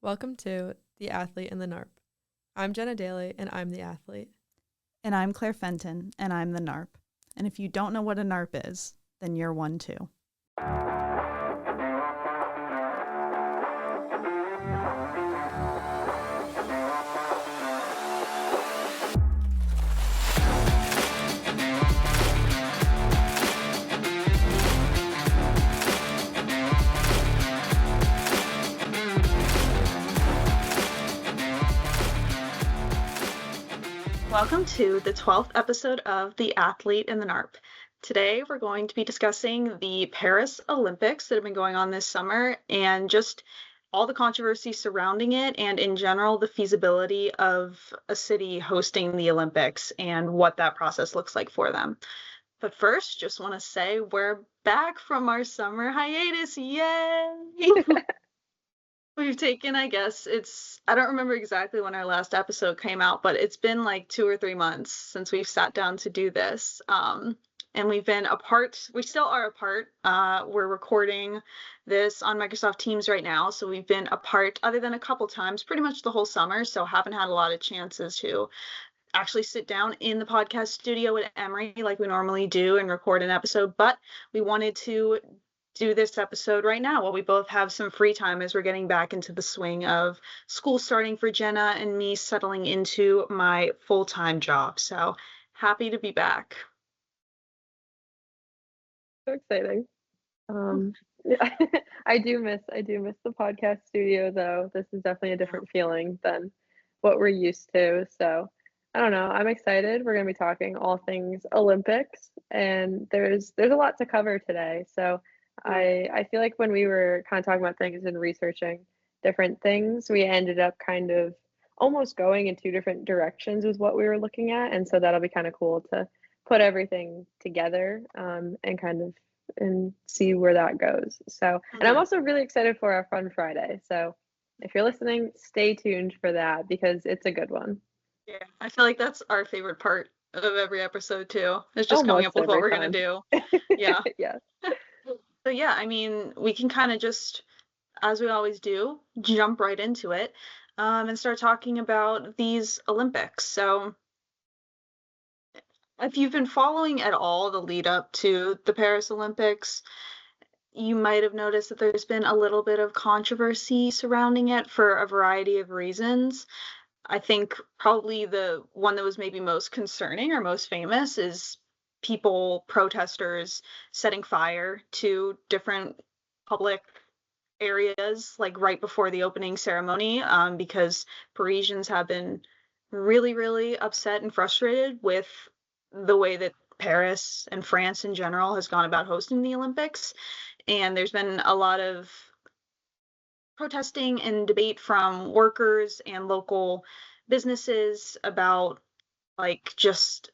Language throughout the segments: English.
Welcome to The Athlete and the NARP. I'm Jenna Daly, and I'm the athlete. And I'm Claire Fenton, and I'm the NARP. And if you don't know what a NARP is, then you're one too. Welcome to the 12th episode of The Athlete and the NARP. Today we're going to be discussing the Paris Olympics that have been going on this summer and just all the controversy surrounding it, and in general the feasibility of a city hosting the Olympics and what that process looks like for them. But first, just want to say we're back from our summer hiatus. Yay! We've taken, I don't remember exactly when our last episode came out, but it's been like 2 or 3 months since we've sat down to do this. And we've been apart. We still are apart. We're recording this on Microsoft Teams right now. So we've been apart other than a couple times, pretty much the whole summer. So haven't had a lot of chances to actually sit down in the podcast studio at Emory like we normally do and record an episode. But we wanted to do this episode right now while we both have some free time as we're getting back into the swing of school starting for Jenna and me settling into my full-time job. So happy to be back. So exciting. Yeah, I do miss the podcast studio though. This is definitely a different feeling than what we're used to. So I don't know. I'm excited. We're going to be talking all things Olympics, and there's a lot to cover today. So I feel like when we were kind of talking about things and researching different things, we ended up kind of almost going in two different directions with what we were looking at, and so that'll be kind of cool to put everything together and kind of and see where that goes. So, and I'm also really excited for our Fun Friday. So if you're listening, stay tuned for that because it's a good one. Yeah, I feel like that's our favorite part of every episode too. It's just coming up Almost with what every we're going to time. do. Yeah. Yeah. So yeah, I mean, we can kind of just, as we always do, jump right into it and start talking about these Olympics. So if you've been following at all the lead up to the Paris Olympics, you might have noticed that there's been a little bit of controversy surrounding it for a variety of reasons. I think probably the one that was maybe most concerning or most famous is protesters setting fire to different public areas like right before the opening ceremony, because Parisians have been really, really upset and frustrated with the way that Paris and France in general has gone about hosting the Olympics. And there's been a lot of protesting and debate from workers and local businesses about just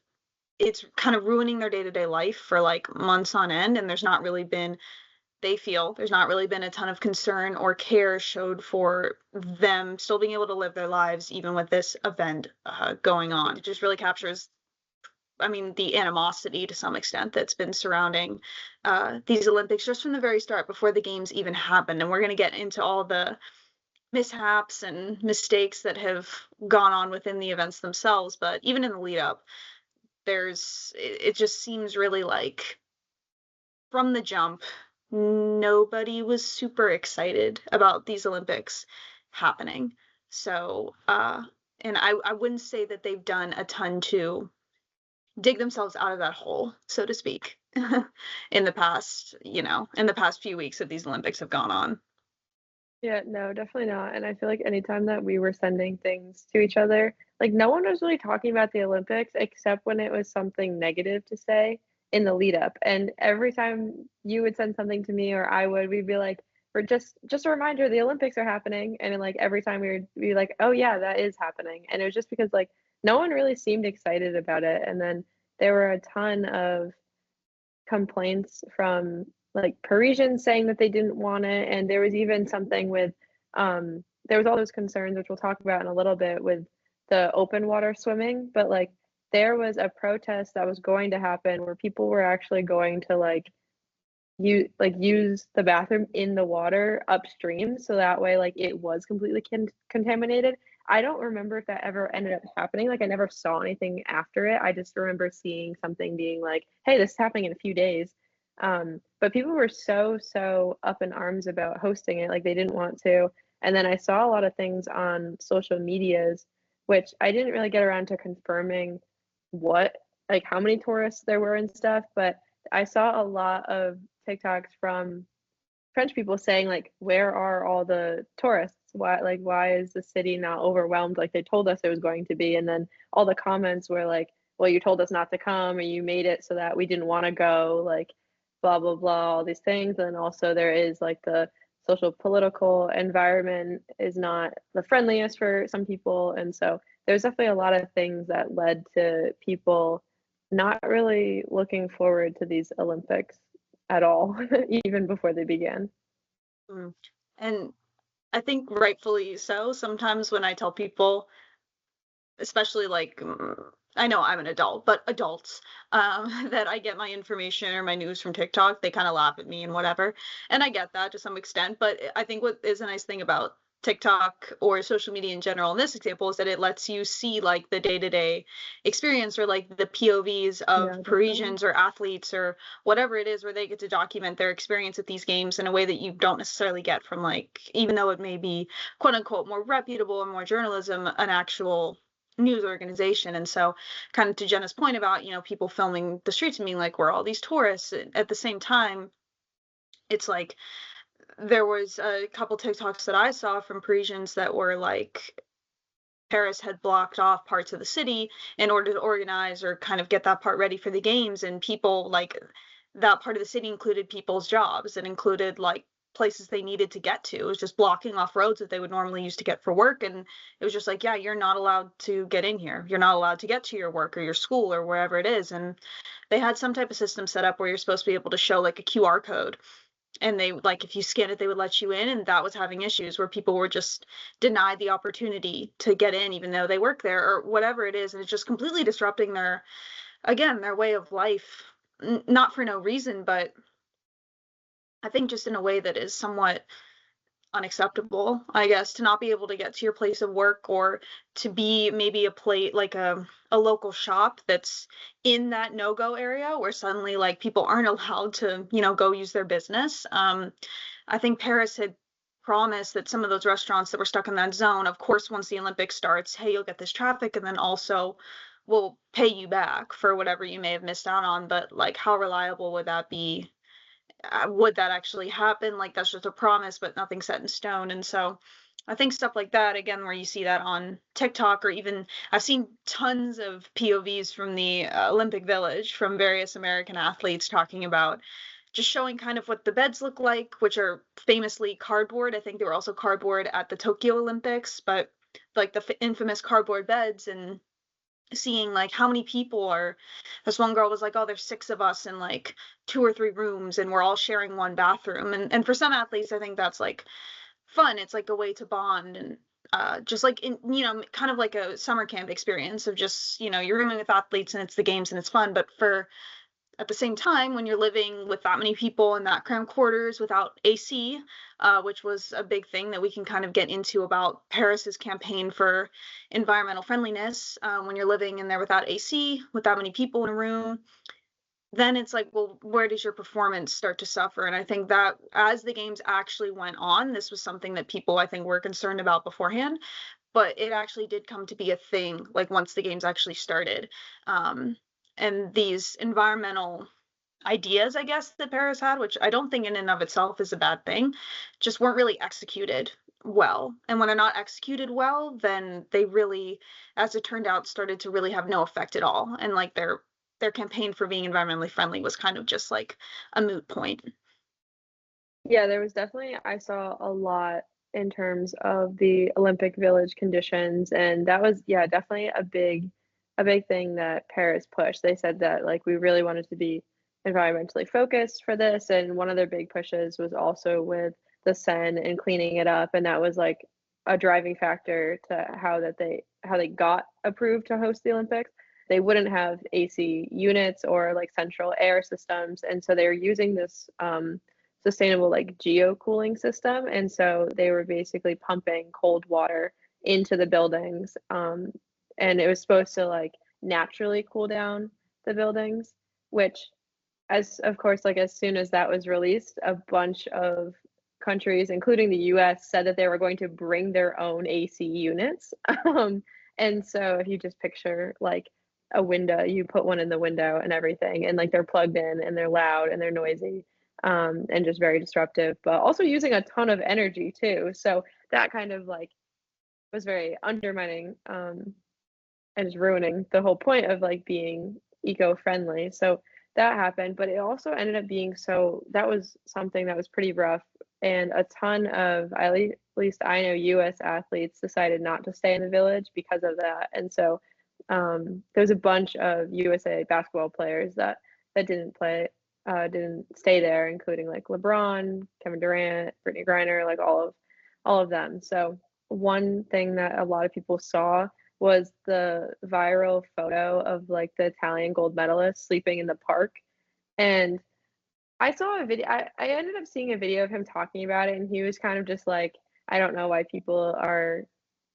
it's kind of ruining their day-to-day life for like months on end, and they feel there's not really been a ton of concern or care showed for them still being able to live their lives even with this event going on. It just really captures, I mean, the animosity to some extent that's been surrounding these Olympics just from the very start before the games even happened. And we're going to get into all the mishaps and mistakes that have gone on within the events themselves. But even in the lead up, it just seems really like from the jump, nobody was super excited about these Olympics happening. So, and I wouldn't say that they've done a ton to dig themselves out of that hole, so to speak, in the past few weeks that these Olympics have gone on. Yeah, no, definitely not. And I feel like anytime that we were sending things to each other, like no one was really talking about the Olympics except when it was something negative to say in the lead up. And every time you would send something to me or I would, we'd be like, or just a reminder, the Olympics are happening. And then, like every time we'd be like, oh yeah, that is happening. And it was just because like no one really seemed excited about it. And then there were a ton of complaints from like Parisians saying that they didn't want it, and there was even something with there was all those concerns which we'll talk about in a little bit with the open water swimming, but like there was a protest that was going to happen where people were actually going to like use the bathroom in the water upstream, so that way like it was completely contaminated. I don't remember if that ever ended up happening. Like I never saw anything after it. I just remember seeing something being like, hey, this is happening in a few days. But people were so up in arms about hosting it, like they didn't want to. And then I saw a lot of things on social medias, which I didn't really get around to confirming what, like how many tourists there were and stuff, but I saw a lot of TikToks from French people saying like, where are all the tourists? Why is the city not overwhelmed like they told us it was going to be? And then all the comments were like, well, you told us not to come, or you made it so that we didn't want to go, like blah blah blah, all these things. And also there is like the social political environment is not the friendliest for some people. And so there's definitely a lot of things that led to people not really looking forward to these Olympics at all, even before they began. And I think rightfully so. Sometimes when I tell people, especially like, I know I'm an adult, but adults, that I get my information or my news from TikTok, they kind of laugh at me and whatever. And I get that to some extent, but I think what is a nice thing about TikTok or social media in general in this example is that it lets you see like the day-to-day experience or like the POVs of Parisians or athletes or whatever it is, where they get to document their experience at these games in a way that you don't necessarily get from, like, even though it may be quote unquote more reputable and more journalism, an actual news organization. And so kind of to Jenna's point about, people filming the streets and being like, we're all these tourists. At the same time, it's like there was a couple TikToks that I saw from Parisians that were like, Paris had blocked off parts of the city in order to organize or kind of get that part ready for the games. And people, like, that part of the city included people's jobs. It included like places they needed to get to. It was just blocking off roads that they would normally use to get for work. And it was just like, yeah, you're not allowed to get in here. You're not allowed to get to your work or your school or wherever it is. And they had some type of system set up where you're supposed to be able to show like a QR code. And they, like, if you scan it, they would let you in. And that was having issues where people were just denied the opportunity to get in, even though they work there or whatever it is. And it's just completely disrupting their way of life, not for no reason, but I think just in a way that is somewhat unacceptable, I guess, to not be able to get to your place of work or to be maybe a local shop that's in that no-go area where suddenly like people aren't allowed to, go use their business. I think Paris had promised that some of those restaurants that were stuck in that zone, of course, once the Olympics starts, hey, you'll get this traffic and then also we'll pay you back for whatever you may have missed out on. But like, how reliable would that be? Would that actually happen? Like, that's just a promise, but nothing set in stone. And so I think stuff like that, again, where you see that on TikTok, or even I've seen tons of POVs from the Olympic Village from various American athletes talking about just showing kind of what the beds look like, which are famously cardboard. I think they were also cardboard at the Tokyo Olympics, but like the infamous cardboard beds, and seeing like how many people are. This one girl was like, oh, there's 6 of us in like 2 or 3 rooms and we're all sharing one bathroom. And for some athletes, I think that's like fun. It's like a way to bond and just like in, kind of like a summer camp experience of just, you're rooming with athletes and it's the games and it's fun. But for at the same time, when you're living with that many people in that cramped quarters without AC, which was a big thing that we can kind of get into about Paris's campaign for environmental friendliness, when you're living in there without AC, with that many people in a room, then it's like, well, where does your performance start to suffer? And I think that as the games actually went on, this was something that people, I think, were concerned about beforehand, but it actually did come to be a thing, like once the games actually started. And these environmental ideas, I guess, that Paris had, which I don't think in and of itself is a bad thing, just weren't really executed well. And when they're not executed well, then they really, as it turned out, started to really have no effect at all. And like their campaign for being environmentally friendly was kind of just like a moot point. Yeah, there was definitely, I saw a lot in terms of the Olympic Village conditions, and that was, yeah, definitely a big thing that Paris pushed. They said that like we really wanted to be environmentally focused for this, and one of their big pushes was also with the Seine and cleaning it up, and that was like a driving factor to how they got approved to host the Olympics. they wouldn't have AC units or like central air systems. And so they were using this sustainable like geocooling system. And so they were basically pumping cold water into the buildings. And it was supposed to like naturally cool down the buildings, which as of course, like as soon as that was released, a bunch of countries, including the US, said that they were going to bring their own AC units. And so if you just picture like a window, you put one in the window and everything, and like they're plugged in and they're loud and they're noisy, and just very disruptive, but also using a ton of energy too. So that kind of like was very undermining, and just ruining the whole point of like being eco-friendly. So that happened, but it also ended up being so that was something that was pretty rough. And a ton of, at least I know, US athletes decided not to stay in the village because of that. And so there's a bunch of USA basketball players that didn't play, didn't stay there, including like LeBron, Kevin Durant, Brittany Griner, like all of them. So one thing that a lot of people saw was the viral photo of like the Italian gold medalist sleeping in the park. And I saw a video, I ended up seeing a video of him talking about it, and he was kind of just like, I don't know why people are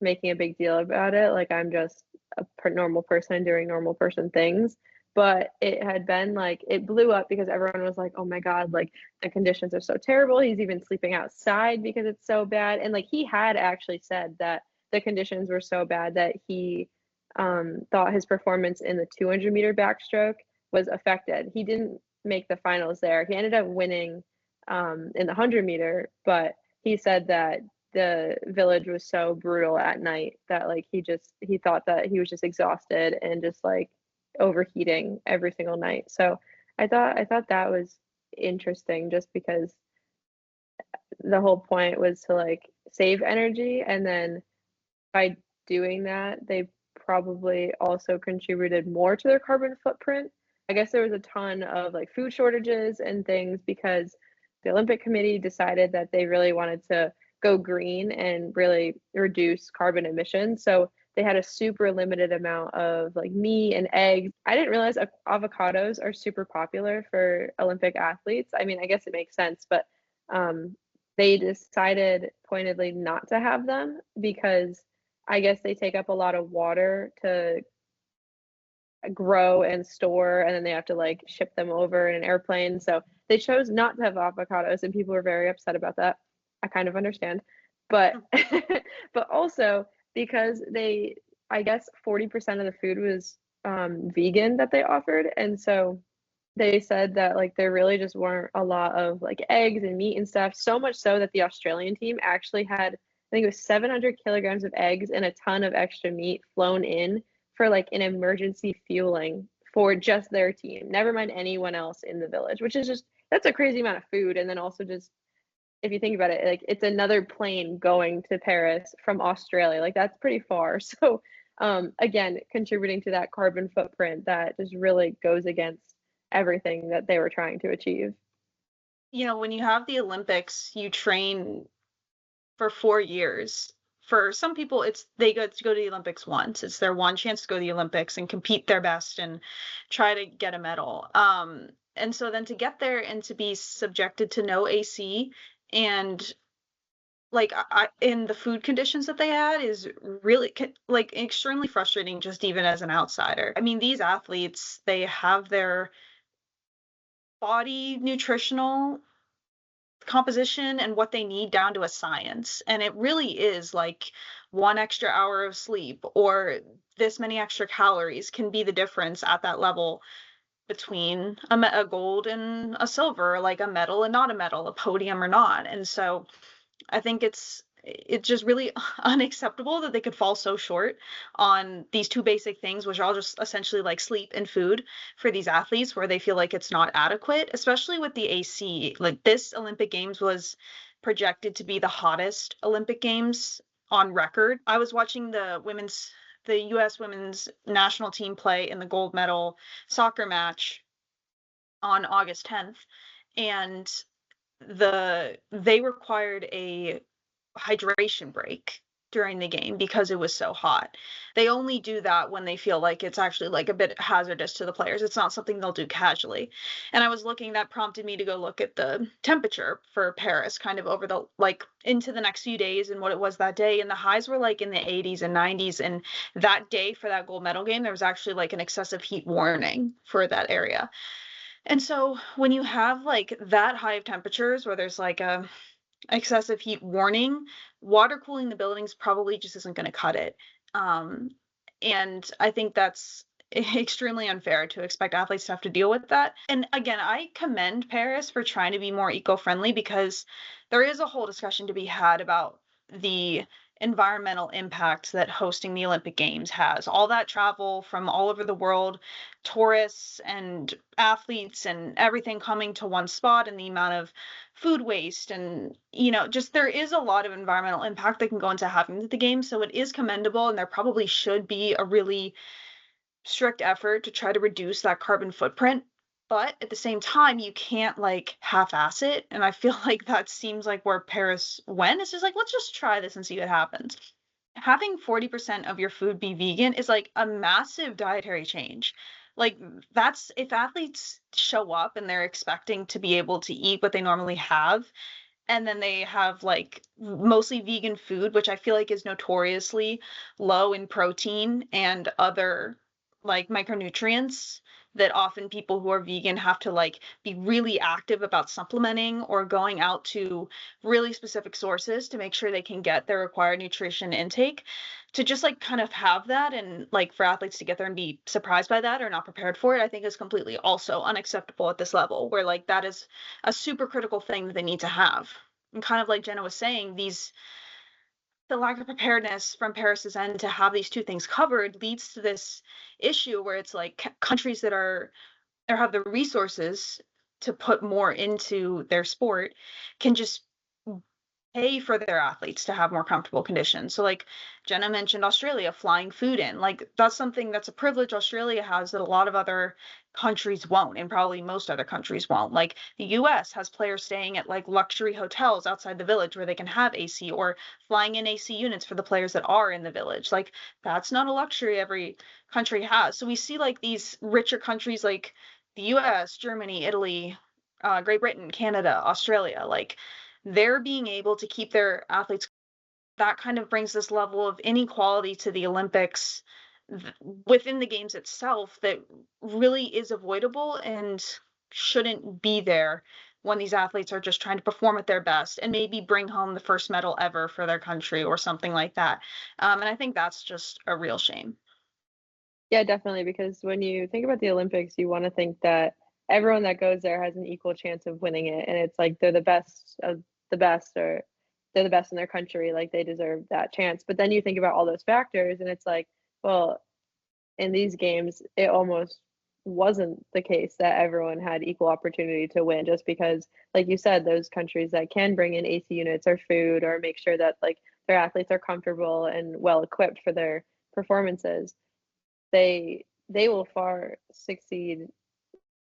making a big deal about it. Like, I'm just a normal person doing normal person things. But it had been like, it blew up because everyone was like, oh my God, like the conditions are so terrible. He's even sleeping outside because it's so bad. And like, he had actually said that the conditions were so bad that he thought his performance in the 200-meter backstroke was affected. He didn't make the finals there. He ended up winning in the 100-meter, but he said that the village was so brutal at night that like he thought that he was just exhausted and just like overheating every single night. So I thought that was interesting, just because the whole point was to like save energy, and then by doing that they probably also contributed more to their carbon footprint. I guess there was a ton of like food shortages and things because the Olympic Committee decided that they really wanted to go green and really reduce carbon emissions. So they had a super limited amount of like meat and eggs. I didn't realize avocados are super popular for Olympic athletes. I mean, I guess it makes sense, but they decided pointedly not to have them because I guess they take up a lot of water to grow and store, and then they have to like ship them over in an airplane. So they chose not to have avocados, and people were very upset about that. I kind of understand, but but also because I guess 40% of the food was vegan that they offered, and so they said that like there really just weren't a lot of like eggs and meat and stuff. So much so that the Australian team actually had, I think it was 700 kilograms of eggs and a ton of extra meat flown in for like an emergency fueling for just their team, never mind anyone else in the village, which is just, that's a crazy amount of food. And then also just, if you think about it, like it's another plane going to Paris from Australia, like that's pretty far. So again, contributing to that carbon footprint that just really goes against everything that they were trying to achieve. You know, when you have the Olympics, you train for 4 years. For some people, they go to the Olympics once. It's their one chance to go to the Olympics and compete their best and try to get a medal. And so then to get there and to be subjected to no AC and like in the food conditions that they had is really like extremely frustrating, just even as an outsider. I mean, these athletes, they have their body nutritional composition and what they need down to a science, and it really is like 1 extra hour of sleep or this many extra calories can be the difference at that level between a gold and a silver, like a medal and not a medal, a podium or not. And so I think it's just really unacceptable that they could fall so short on these two basic things, which are all just essentially like sleep and food for these athletes, where they feel like it's not adequate, especially with the AC. Like this Olympic Games was projected to be the hottest Olympic Games on record. I was watching the US women's national team play in the gold medal soccer match on August 10th, and they required a hydration break during the game because it was so hot. They only do that when they feel like it's actually like a bit hazardous to the players. It's not something they'll do casually. And I was looking, that prompted me to go look at the temperature for Paris kind of over the like into the next few days and what it was that day. And the highs were like in the 80s and 90s. And that day for that gold medal game, there was actually like an excessive heat warning for that area. And so when you have like that high of temperatures where there's like a excessive heat warning, water cooling the buildings probably just isn't going to cut it. And I think that's extremely unfair to expect athletes to have to deal with that. And again, I commend Paris for trying to be more eco-friendly because there is a whole discussion to be had about the environmental impacts that hosting the Olympic Games has. All that travel from all over the world, tourists and athletes and everything coming to one spot, and the amount of food waste and, just there is a lot of environmental impact that can go into having the games. So it is commendable, and there probably should be a really strict effort to try to reduce that carbon footprint. But at the same time, you can't like half-ass it. And I feel like that seems like where Paris went. It's just like, let's just try this and see what happens. Having 40% of your food be vegan is like a massive dietary change. Like that's if athletes show up and they're expecting to be able to eat what they normally have, and then they have like mostly vegan food, which I feel like is notoriously low in protein and other like micronutrients that often people who are vegan have to like be really active about supplementing or going out to really specific sources to make sure they can get their required nutrition intake. To just like kind of have that and like for athletes to get there and be surprised by that or not prepared for it, I think is completely also unacceptable at this level, where like that is a super critical thing that they need to have. And kind of like Jenna was saying, the lack of preparedness from Paris's end to have these two things covered leads to this issue where it's like countries that are or have the resources to put more into their sport can just pay for their athletes to have more comfortable conditions. So like Jenna mentioned Australia flying food in, like that's something that's a privilege Australia has that a lot of other countries won't, and probably most other countries won't. Like the US has players staying at like luxury hotels outside the village where they can have AC, or flying in AC units for the players that are in the village. Like that's not a luxury every country has. So we see like these richer countries like the US, Germany, Italy, Great Britain, Canada, Australia, like they're being able to keep their athletes. That kind of brings this level of inequality to the Olympics within the games itself that really is avoidable and shouldn't be there when these athletes are just trying to perform at their best and maybe bring home the first medal ever for their country or something like that. And I think that's just a real shame. Yeah, definitely. Because when you think about the Olympics, you want to think that everyone that goes there has an equal chance of winning it. And it's like they're the best of the best, or they're the best in their country. Like they deserve that chance. But then you think about all those factors, and it's like, well, in these games, it almost wasn't the case that everyone had equal opportunity to win, just because, like you said, those countries that can bring in AC units or food or make sure that like their athletes are comfortable and well equipped for their performances, they will far succeed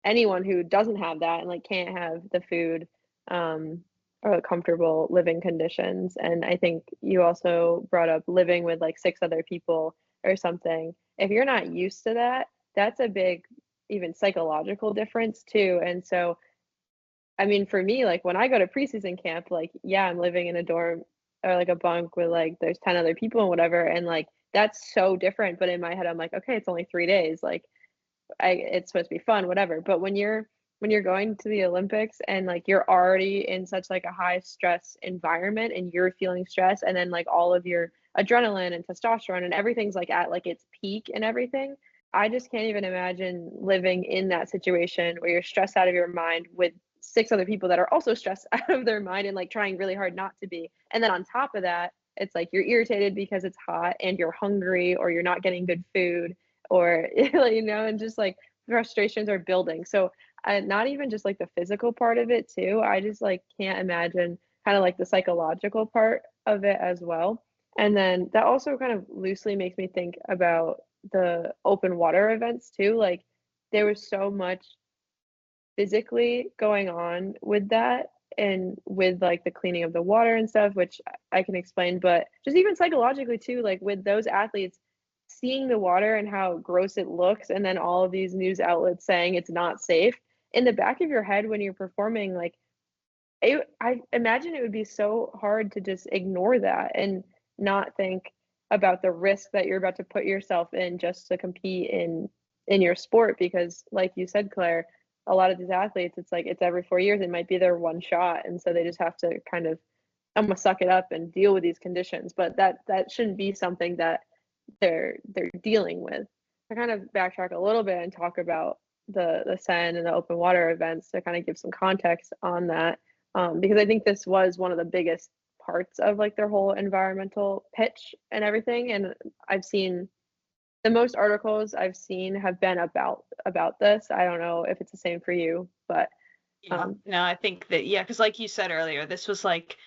anyone who doesn't have that and like can't have the food or comfortable living conditions. And I think you also brought up living with like six other people or something. If you're not used to that, that's a big even psychological difference too. And so I mean, for me, like when I go to preseason camp, like yeah, I'm living in a dorm or like a bunk with like there's 10 other people and whatever, and like that's so different. But in my head I'm like, okay, it's only 3 days, like it's supposed to be fun, whatever. But when you're going to the Olympics and like you're already in such like a high stress environment and you're feeling stress, and then like all of your adrenaline and testosterone and everything's like at like its peak and everything, I just can't even imagine living in that situation where you're stressed out of your mind with six other people that are also stressed out of their mind and like trying really hard not to be. And then on top of that, it's like you're irritated because it's hot and you're hungry or you're not getting good food, or and just like frustrations are building. So not even just like the physical part of it too, I just like can't imagine kind of like the psychological part of it as well. And then that also kind of loosely makes me think about the open water events too. Like there was so much physically going on with that, and with like the cleaning of the water and stuff, which I can explain, but just even psychologically too, like with those athletes, seeing the water and how gross it looks, and then all of these news outlets saying it's not safe, in the back of your head when you're performing, like I imagine it would be so hard to just ignore that and not think about the risk that you're about to put yourself in just to compete in your sport, because like you said, Claire, a lot of these athletes, it's like it's every 4 years, it might be their one shot, and so they just have to kind of almost suck it up and deal with these conditions. But that shouldn't be something that they're dealing with. To kind of backtrack a little bit and talk about the Seine and the open water events to kind of give some context on that, because I think this was one of the biggest parts of like their whole environmental pitch and everything. And I've seen the most articles I've seen have been about this. I don't know if it's the same for you, but No, I think that, yeah, because like you said earlier, this was like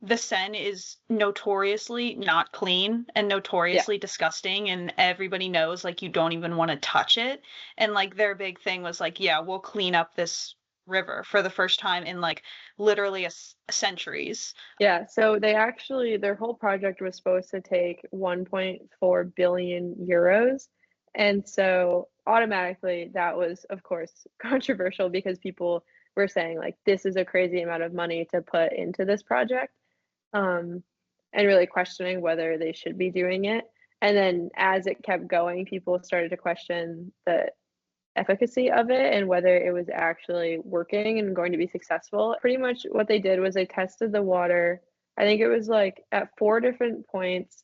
the Seine is notoriously not clean and notoriously disgusting, and everybody knows like you don't even want to touch it. And like their big thing was like, yeah, we'll clean up this river for the first time in like literally centuries. Yeah, so they actually, their whole project was supposed to take 1.4 billion euros. And so automatically that was, of course, controversial because people were saying, like, this is a crazy amount of money to put into this project, and really questioning whether they should be doing it. And then as it kept going, people started to question the efficacy of it and whether it was actually working and going to be successful. Pretty much what they did was they tested the water. I think it was like at 4 different points.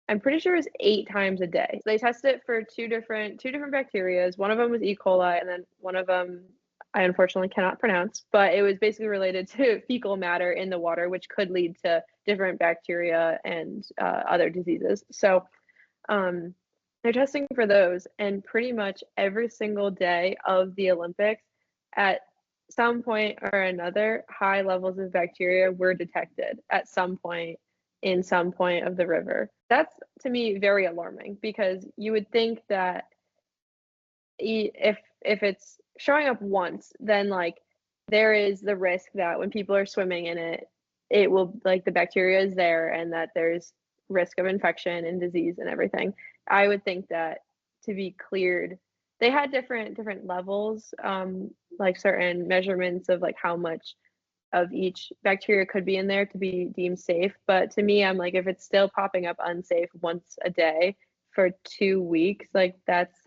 I'm pretty sure it was 8 times a day. They tested it for two different bacterias. One of them was E. coli, and then one of them I unfortunately cannot pronounce, but it was basically related to fecal matter in the water, which could lead to different bacteria and other diseases. So they're testing for those, and pretty much every single day of the Olympics, at some point or another, high levels of bacteria were detected at some point in some point of the river. That's, to me, very alarming, because you would think that if it's showing up once, then like there is the risk that when people are swimming in it, it will, like, the bacteria is there and that there's risk of infection and disease and everything. I would think that to be cleared, they had different levels, like certain measurements of like how much of each bacteria could be in there to be deemed safe. But to me, I'm like, if it's still popping up unsafe once a day for 2 weeks, like that's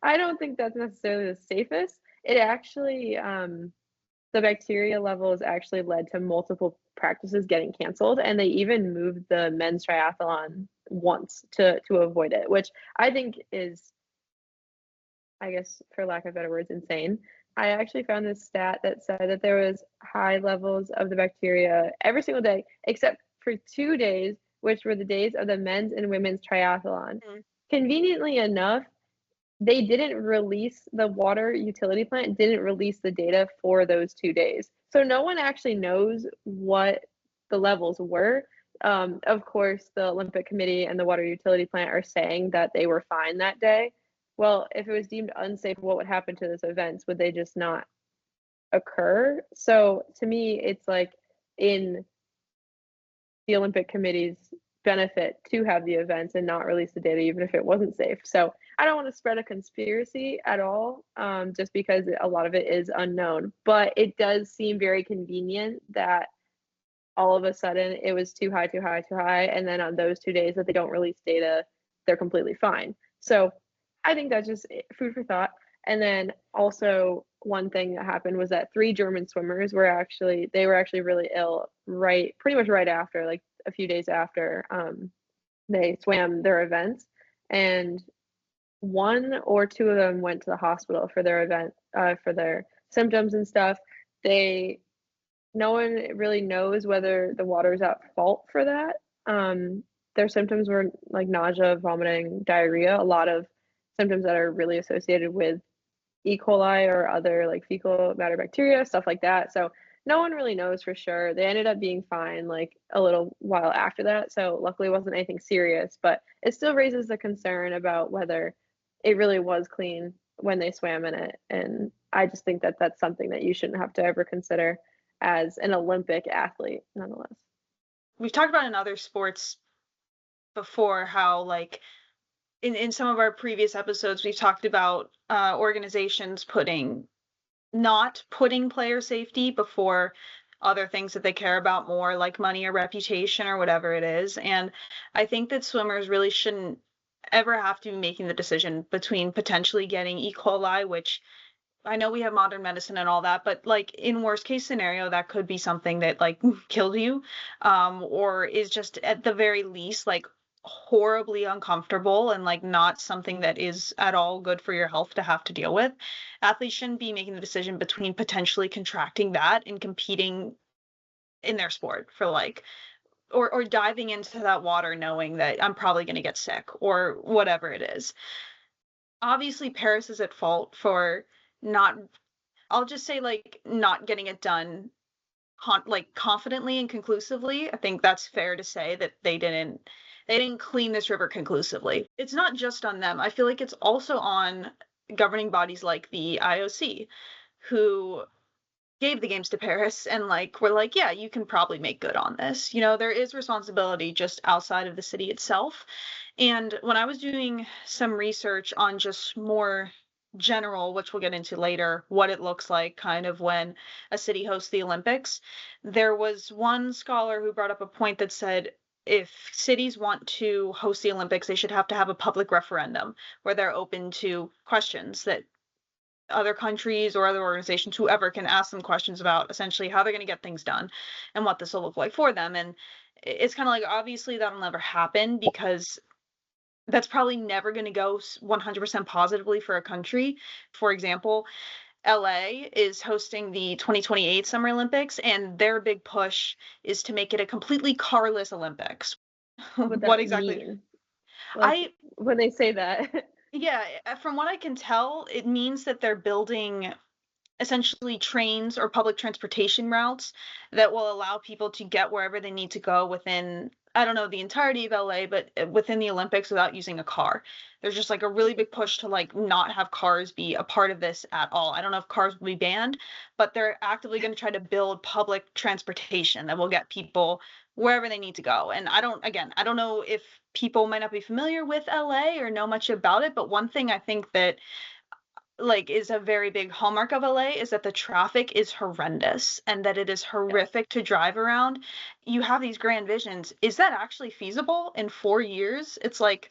I don't think that's necessarily the safest. It actually, the bacteria levels actually led to multiple practices getting canceled, and they even moved the men's triathlon once to avoid it, which I think is, I guess, for lack of better words, insane. I actually found this stat that said that there was high levels of the bacteria every single day, except for 2 days, which were the days of the men's and women's triathlon. Conveniently enough, they didn't release, the water utility plant didn't release the data for those 2 days. So no one actually knows what the levels were. Of course, the Olympic Committee and the water utility plant are saying that they were fine that day. Well, if it was deemed unsafe, what would happen to those events? Would they just not occur? So to me, it's like in the Olympic Committee's benefit to have the events and not release the data, even if it wasn't safe. So I don't want to spread a conspiracy at all, just because a lot of it is unknown. But it does seem very convenient that all of a sudden it was too high, and then on those 2 days that they don't release data, they're completely fine. So I think that's just food for thought. And then also one thing that happened was that 3 German swimmers were actually really ill pretty much right after, like a few days after they swam their events, and 1 or 2 of them went to the hospital for their event, for their symptoms and stuff. No one really knows whether the water is at fault for that. Their symptoms were like nausea, vomiting, diarrhea, a lot of symptoms that are really associated with E. coli or other like fecal matter bacteria, stuff like that. So no one really knows for sure. They ended up being fine like a little while after that. So luckily it wasn't anything serious, but it still raises the concern about whether it really was clean when they swam in it. And I just think that that's something that you shouldn't have to ever consider. as an Olympic athlete, nonetheless. We've talked about in other sports before how, like, in some of our previous episodes, we've talked about organizations not putting player safety before other things that they care about more, like money or reputation or whatever it is. And I think that swimmers really shouldn't ever have to be making the decision between potentially getting E. coli, which I know we have modern medicine and all that, but like in worst case scenario, that could be something that like killed you, or is just at the very least like horribly uncomfortable and like not something that is at all good for your health to have to deal with. Athletes shouldn't be making the decision between potentially contracting that and competing in their sport for like or diving into that water knowing that I'm probably going to get sick or whatever it is. Obviously, Paris is at fault for not, I'll just say like not getting it done like confidently and conclusively. I think that's fair to say that they didn't clean this river conclusively. It's not just on them. I feel like it's also on governing bodies like the IOC, who gave the games to Paris and like were like, yeah, you can probably make good on this. You know, there is responsibility just outside of the city itself. And when I was doing some research on just more general, which we'll get into later, what it looks like kind of when a city hosts the Olympics, there was one scholar who brought up a point that said if cities want to host the Olympics, they should have to have a public referendum where they're open to questions that other countries or other organizations, whoever, can ask them questions about essentially how they're going to get things done and what this will look like for them. And it's kind of like, obviously that'll never happen because that's probably never going to go 100% positively for a country. For example, LA is hosting the 2028 Summer Olympics, and their big push is to make it a completely carless Olympics. What exactly mean? Like, when they say that? Yeah, from what I can tell, it means that they're building essentially trains or public transportation routes that will allow people to get wherever they need to go within, I don't know, the entirety of LA, but within the Olympics without using a car. There's just like a really big push to like not have cars be a part of this at all. I don't know if cars will be banned, but they're actively going to try to build public transportation that will get people wherever they need to go. And I don't know if people might not be familiar with LA or know much about it, but one thing I think that like is a very big hallmark of LA is that the traffic is horrendous and that it is horrific to drive around. You have these grand visions. Is that actually feasible in 4 years? It's like,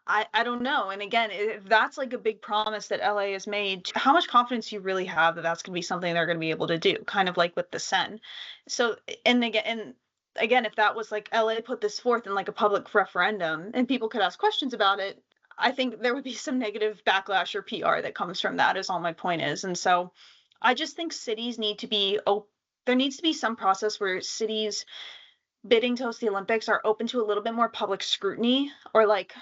I don't know. And again, if that's like a big promise that LA has made, how much confidence you really have that that's going to be something they're going to be able to do, kind of like with the Seine. So, and again, if that was like LA put this forth in like a public referendum and people could ask questions about it, I think there would be some negative backlash or PR that comes from that, is all my point is. And so I just think cities need to be, there needs to be some process where cities bidding to host the Olympics are open to a little bit more public scrutiny or like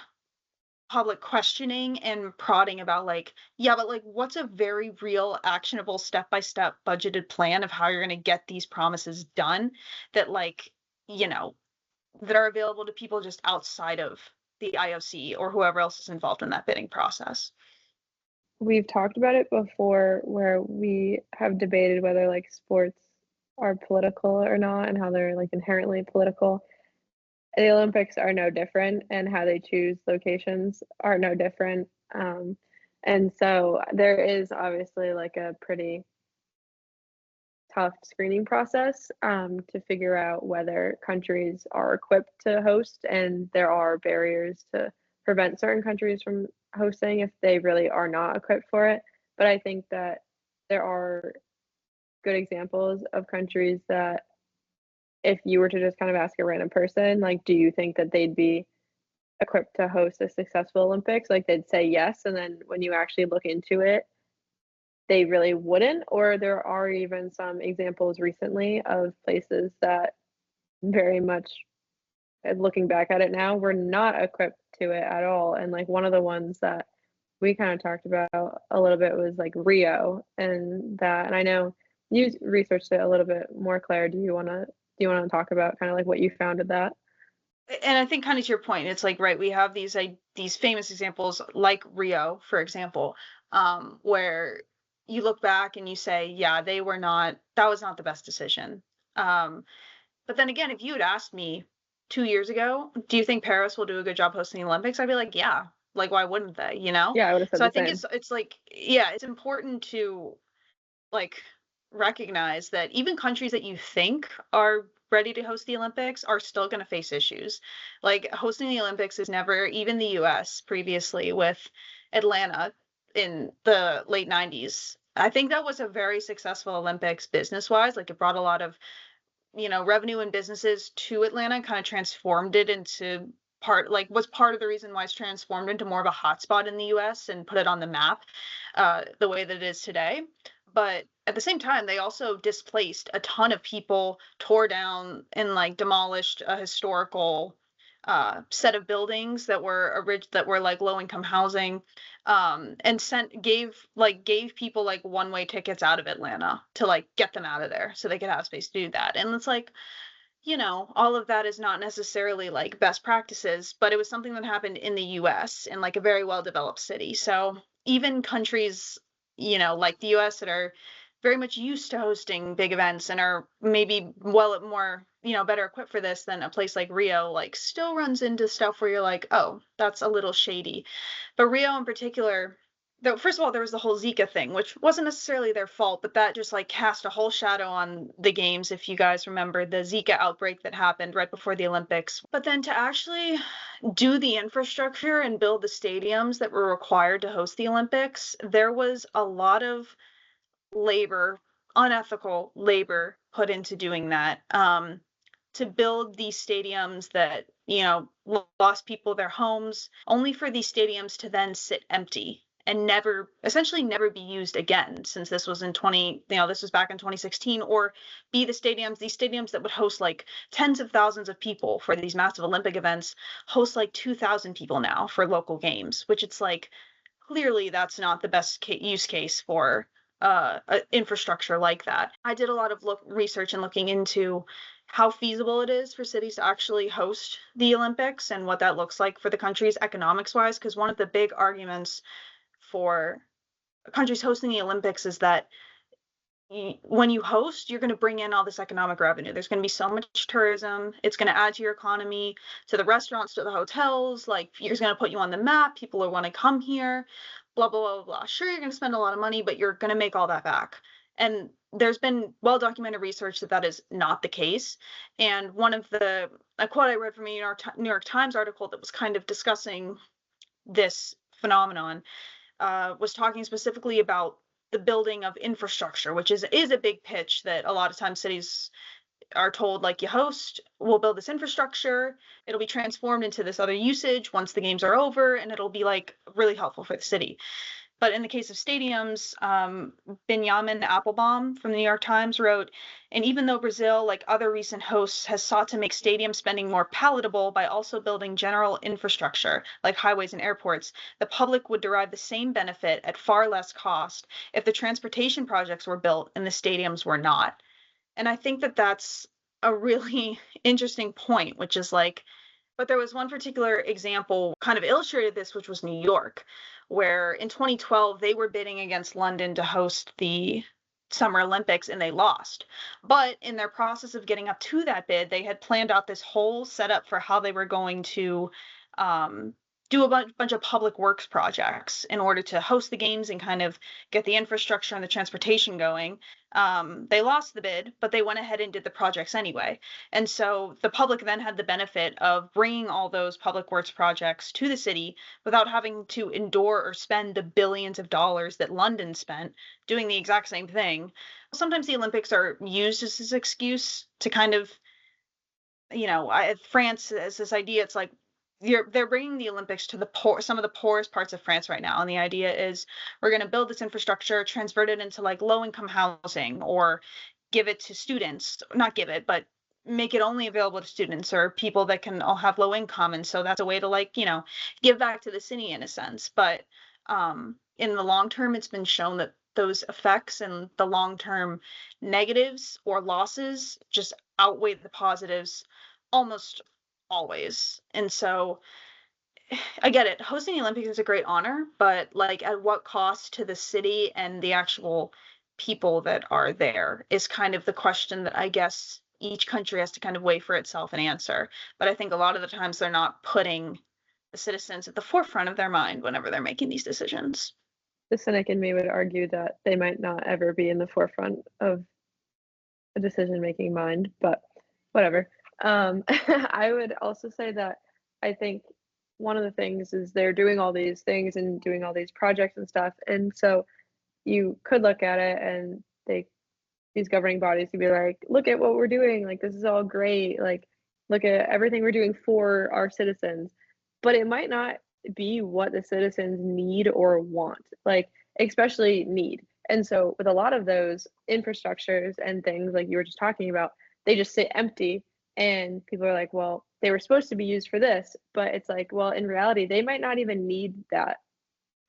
public questioning and prodding about like, yeah, but like what's a very real, actionable, step-by-step budgeted plan of how you're going to get these promises done that like, you know, that are available to people just outside of the IOC or whoever else is involved in that bidding process. We've talked about it before where we have debated whether like sports are political or not and how they're like inherently political. The Olympics are no different, and how they choose locations are no different. And so there is obviously like a pretty tough screening process to figure out whether countries are equipped to host, and there are barriers to prevent certain countries from hosting if they really are not equipped for it. But I think that there are good examples of countries that if you were to just kind of ask a random person, like, do you think that they'd be equipped to host a successful Olympics? Like, they'd say yes, and then when you actually look into it, they really wouldn't. Or there are even some examples recently of places that very much, looking back at it now, were not equipped to it at all. And like one of the ones that we kind of talked about a little bit was like Rio, and I know you researched it a little bit more, Claire. Do you want to talk about kind of like what you found with that? And I think kind of to your point, it's like, right, we have these famous examples like Rio, for example, where you look back and you say, yeah, that was not the best decision. But then again, if you had asked me 2 years ago, do you think Paris will do a good job hosting the Olympics? I'd be like, yeah. Like, why wouldn't they? Yeah, I would have said So I the think same. it's like, yeah, it's important to like recognize that even countries that you think are ready to host the Olympics are still going to face issues. Like hosting the Olympics is never, even the US previously with Atlanta in the late 90s. I think that was a very successful Olympics business wise. Like it brought a lot of, revenue and businesses to Atlanta, kind of transformed it into was part of the reason why it's transformed into more of a hotspot in the US and put it on the map the way that it is today. But at the same time, they also displaced a ton of people, tore down and like demolished a historical set of buildings that were like low income housing, and gave people like one way tickets out of Atlanta to like get them out of there so they could have space to do that. And it's like, all of that is not necessarily like best practices, but it was something that happened in the US in like a very well developed city. So even countries, like the US that are very much used to hosting big events and are maybe more, better equipped for this than a place like Rio, like still runs into stuff where you're like, oh, that's a little shady. But Rio in particular, though, first of all, there was the whole Zika thing, which wasn't necessarily their fault, but that just like cast a whole shadow on the games. If you guys remember the Zika outbreak that happened right before the Olympics. But then to actually do the infrastructure and build the stadiums that were required to host the Olympics, there was a lot of labor, unethical labor put into doing that, to build these stadiums that, lost people their homes, only for these stadiums to then sit empty and essentially never be used again, since this was this was back in 2016, or be these stadiums that would host like tens of thousands of people for these massive Olympic events, host like 2,000 people now for local games, which it's like, clearly that's not the best use case for infrastructure like that. I did a lot of research and looking into how feasible it is for cities to actually host the Olympics and what that looks like for the countries economics wise, because one of the big arguments for countries hosting the Olympics is that when you host, you're going to bring in all this economic revenue. There's going to be so much tourism. It's going to add to your economy, to the restaurants, to the hotels. Like, it's going to put you on the map. People will want to come here, blah, blah, blah, blah. Sure, you're going to spend a lot of money, but you're going to make all that back. And there's been well-documented research that is not the case. And a quote I read from a New York Times article that was kind of discussing this phenomenon, was talking specifically about the building of infrastructure, which is a big pitch that a lot of times cities are told, like, we'll build this infrastructure, it'll be transformed into this other usage once the games are over, and it'll be like really helpful for the city. But in the case of stadiums, Benjamin Applebaum from the New York Times wrote, and even though Brazil, like other recent hosts, has sought to make stadium spending more palatable by also building general infrastructure like highways and airports, the public would derive the same benefit at far less cost if the transportation projects were built and the stadiums were not. And I think that that's a really interesting point, which is like, but there was one particular example kind of illustrated this, which was New York, where in 2012 they were bidding against London to host the Summer Olympics and they lost. But in their process of getting up to that bid, they had planned out this whole setup for how they were going to do a bunch of public works projects in order to host the games and kind of get the infrastructure and the transportation going. They lost the bid, but they went ahead and did the projects anyway. And so the public then had the benefit of bringing all those public works projects to the city without having to endure or spend the billions of dollars that London spent doing the exact same thing. Sometimes the Olympics are used as this excuse to kind of, France has this idea. It's like, they're bringing the Olympics to some of the poorest parts of France right now. And the idea is, we're going to build this infrastructure, transvert it into like low income housing, or give it to students, not give it, but make it only available to students or people that can all have low income. And so that's a way to like, give back to the city in a sense. But in the long term, it's been shown that those effects and the long-term negatives or losses just outweigh the positives almost always. And so I get it. Hosting the Olympics is a great honor, but like at what cost to the city and the actual people that are there is kind of the question that I guess each country has to kind of weigh for itself and answer. But I think a lot of the times they're not putting the citizens at the forefront of their mind whenever they're making these decisions. The cynic in me would argue that they might not ever be in the forefront of a decision-making mind, but whatever. I would also say that I think one of the things is they're doing all these things and doing all these projects and stuff, and so you could look at it and these governing bodies could be like, look at what we're doing, like this is all great, like look at everything we're doing for our citizens, but it might not be what the citizens need or want, like especially need. And so with a lot of those infrastructures and things like you were just talking about, they just sit empty and people are like, well, they were supposed to be used for this, but it's like, well, in reality, they might not even need that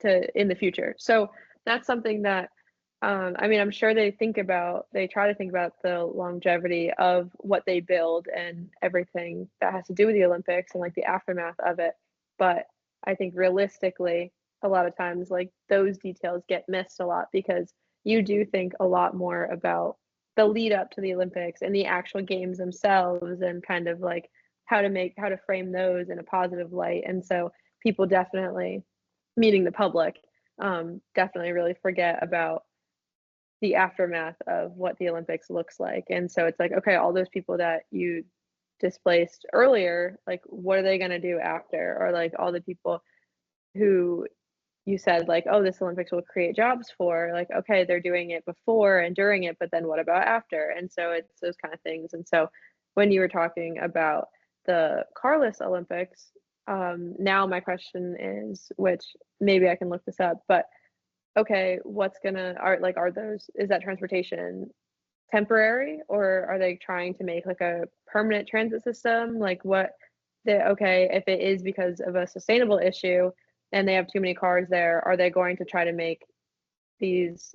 to in the future. So that's something that I mean, I'm sure they try to think about the longevity of what they build and everything that has to do with the Olympics and like the aftermath of it. But I think realistically, a lot of times, like those details get missed a lot because you do think a lot more about the lead up to the Olympics and the actual games themselves and kind of like how to frame those in a positive light. And so people definitely, meeting the public, definitely really forget about the aftermath of what the Olympics looks like. And so it's like, okay, all those people that you displaced earlier, like what are they going to do after? Or like all the people who you said like, oh, this Olympics will create jobs for, like, okay, they're doing it before and during it, but then what about after? And so it's those kind of things. And so when you were talking about the carless Olympics, now my question is, which maybe I can look this up, but okay, is that transportation temporary or are they trying to make like a permanent transit system? Like okay, if it is because of a sustainable issue and they have too many cars there, are they going to try to make these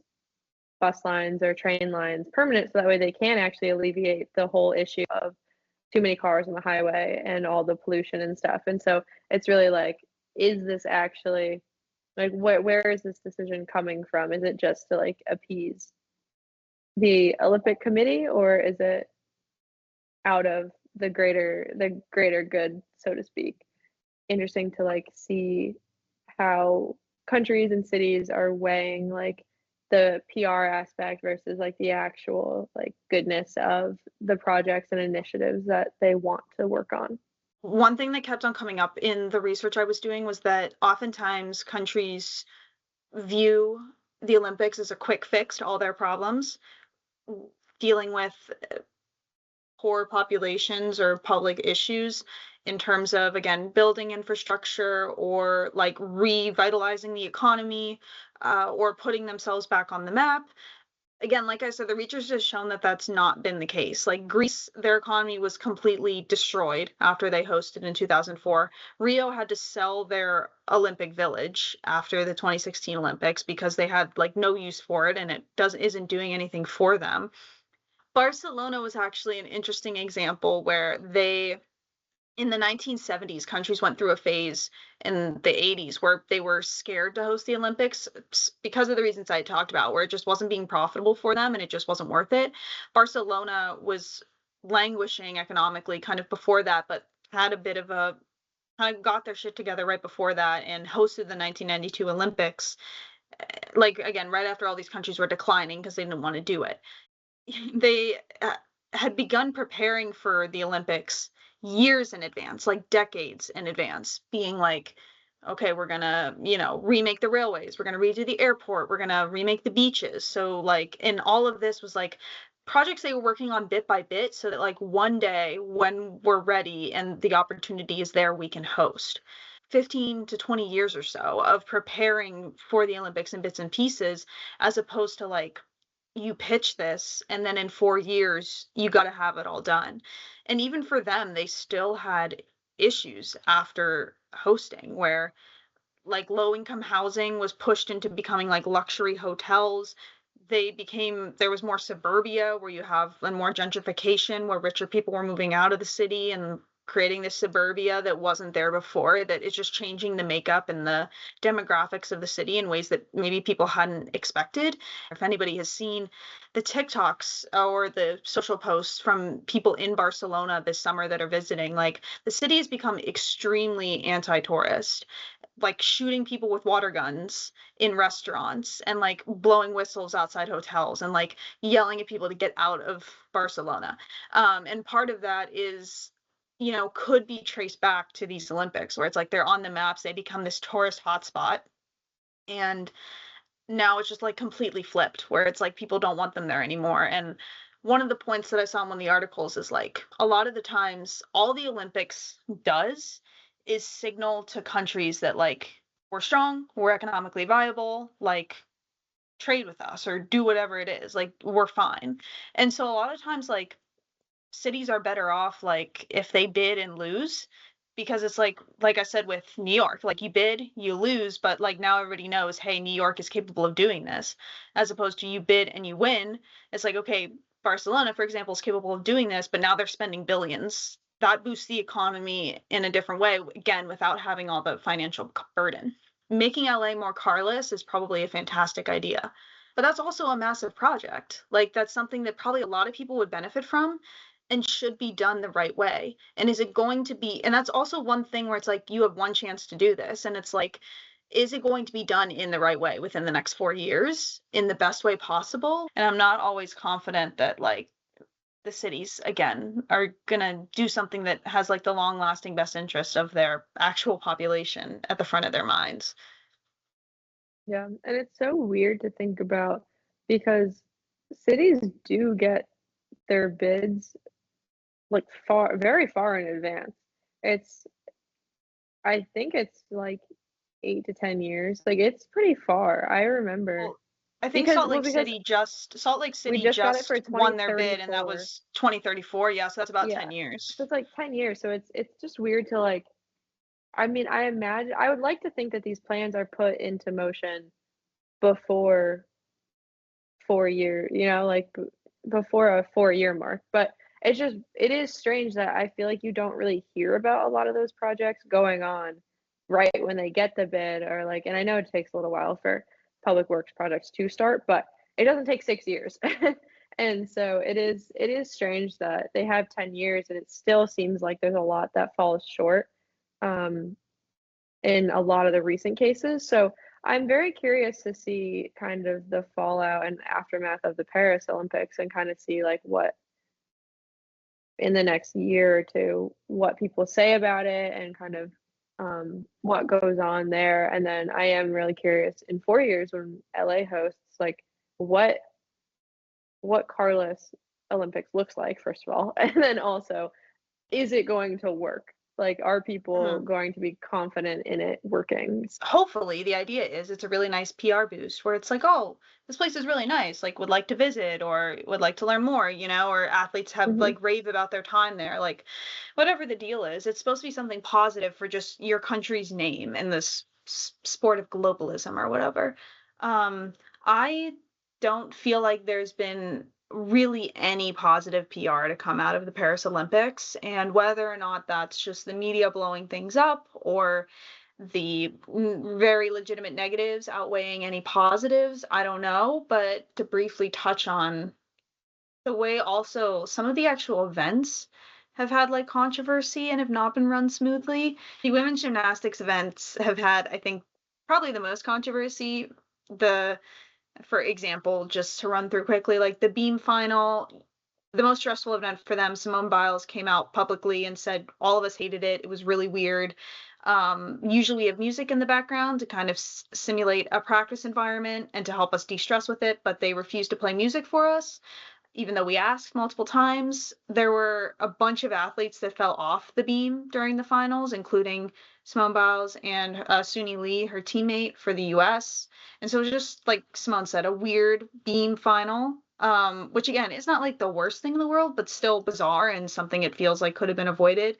bus lines or train lines permanent so that way they can actually alleviate the whole issue of too many cars on the highway and all the pollution and stuff? And so it's really like, is this actually like where is this decision coming from? Is it just to like appease the Olympic Committee or is it out of the greater good, so to speak? Interesting to like see how countries and cities are weighing like the PR aspect versus like the actual like goodness of the projects and initiatives that they want to work on. One thing that kept on coming up in the research I was doing was that oftentimes countries view the Olympics as a quick fix to all their problems, dealing with poor populations or public issues in terms of, again, building infrastructure or like revitalizing the economy or putting themselves back on the map. Again, like I said, the research has shown that that's not been the case. Like Greece, their economy was completely destroyed after they hosted in 2004. Rio had to sell their Olympic Village after the 2016 Olympics because they had like no use for it and it isn't doing anything for them. Barcelona was actually an interesting example where in the 1970s, countries went through a phase in the 80s where they were scared to host the Olympics because of the reasons I talked about, where it just wasn't being profitable for them and it just wasn't worth it. Barcelona was languishing economically kind of before that, but had a bit of a kind of got their shit together right before that and hosted the 1992 Olympics. Like, again, right after all these countries were declining because they didn't want to do it. They had begun preparing for the Olympics years in advance, like decades in advance, being like, okay, we're gonna, remake the railways, we're gonna redo the airport, we're gonna remake the beaches. So like, and all of this was like projects they were working on bit by bit so that like one day when we're ready and the opportunity is there, we can host. 15 to 20 years or so of preparing for the Olympics in bits and pieces, as opposed to like, you pitch this and then in 4 years you got to have it all done. And even for them, they still had issues after hosting where like low income housing was pushed into becoming like luxury hotels. There was more suburbia where you have and more gentrification where richer people were moving out of the city and creating this suburbia that wasn't there before, that is just changing the makeup and the demographics of the city in ways that maybe people hadn't expected. If anybody has seen the TikToks or the social posts from people in Barcelona this summer that are visiting, like, the city has become extremely anti-tourist, like shooting people with water guns in restaurants and like blowing whistles outside hotels and like yelling at people to get out of Barcelona. And part of that is, could be traced back to these Olympics, where it's like they're on the maps, they become this tourist hotspot. And now it's just like completely flipped, where it's like people don't want them there anymore. And one of the points that I saw in one of the articles is like, a lot of the times, all the Olympics does is signal to countries that like, we're strong, we're economically viable, like, trade with us or do whatever it is, like, we're fine. And so a lot of times, like, cities are better off like if they bid and lose, because it's like I said with New York, like, you bid, you lose, but like now everybody knows, hey, New York is capable of doing this, as opposed to you bid and you win. It's like, okay, Barcelona, for example, is capable of doing this, but now they're spending billions. That boosts the economy in a different way, again, without having all the financial burden. Making LA more carless is probably a fantastic idea, but that's also a massive project. Like, that's something that probably a lot of people would benefit from and should be done the right way. And is it going to be, and that's also one thing where it's like, you have one chance to do this, and it's like, is it going to be done in the right way within the next 4 years in the best way possible? And I'm not always confident that like the cities, again, are gonna do something that has like the long lasting best interest of their actual population at the front of their minds. Yeah, and it's so weird to think about because cities do get their bids like far, very far in advance. It's, I think it's like 8 to 10 years. Like, it's pretty far. I remember Well, I think because well because Salt Lake we City just got it just for won their bid, and that 2034. was 2034. Yeah, so that's about Yeah, 10 years. so it's like 10 years. So it's just weird to like. I mean, I imagine I would like to think that these plans are put into motion before 4 year, like before a 4 year mark. But it is strange that I feel like you don't really hear about a lot of those projects going on right when they get the bid, or like, and I know it takes a little while for public works projects to start, but it doesn't take 6 years. And so it is strange that they have 10 years and it still seems like there's a lot that falls short um, in a lot of the recent cases. So I'm very curious to see kind of the fallout and aftermath of the Paris Olympics and kind of see like what in the next year or two, what people say about it and kind of what goes on there. And then I am really curious in 4 years when LA hosts, like what Carlos Olympics looks like, first of all, and then also, is it going to work? Like, are people Mhm. going to be confident in it working? Hopefully, the idea is it's a really nice PR boost where it's like, oh, this place is really nice, like, would like to visit or would like to learn more, or athletes have Hmm. like rave about their time there, like, whatever the deal is, it's supposed to be something positive for just your country's name in this sport of globalism or whatever. I don't feel like there's been really any positive PR to come out of the Paris Olympics, and whether or not that's just the media blowing things up or the very legitimate negatives outweighing any positives, I don't know. But to briefly touch on the way also some of the actual events have had like controversy and have not been run smoothly. The women's gymnastics events have had, I think, probably the most controversy. The For example, just to run through quickly, like the beam final, the most stressful event for them, Simone Biles came out publicly and said all of us hated it. It was really weird. Usually we have music in the background to kind of simulate a practice environment and to help us de-stress with it, but they refused to play music for us even though we asked multiple times. There were a bunch of athletes that fell off the beam during the finals, including Simone Biles and Suni Lee, her teammate for the US. And so it was just, like Simone said, a weird beam final, which again is not like the worst thing in the world, but still bizarre and something it feels like could have been avoided.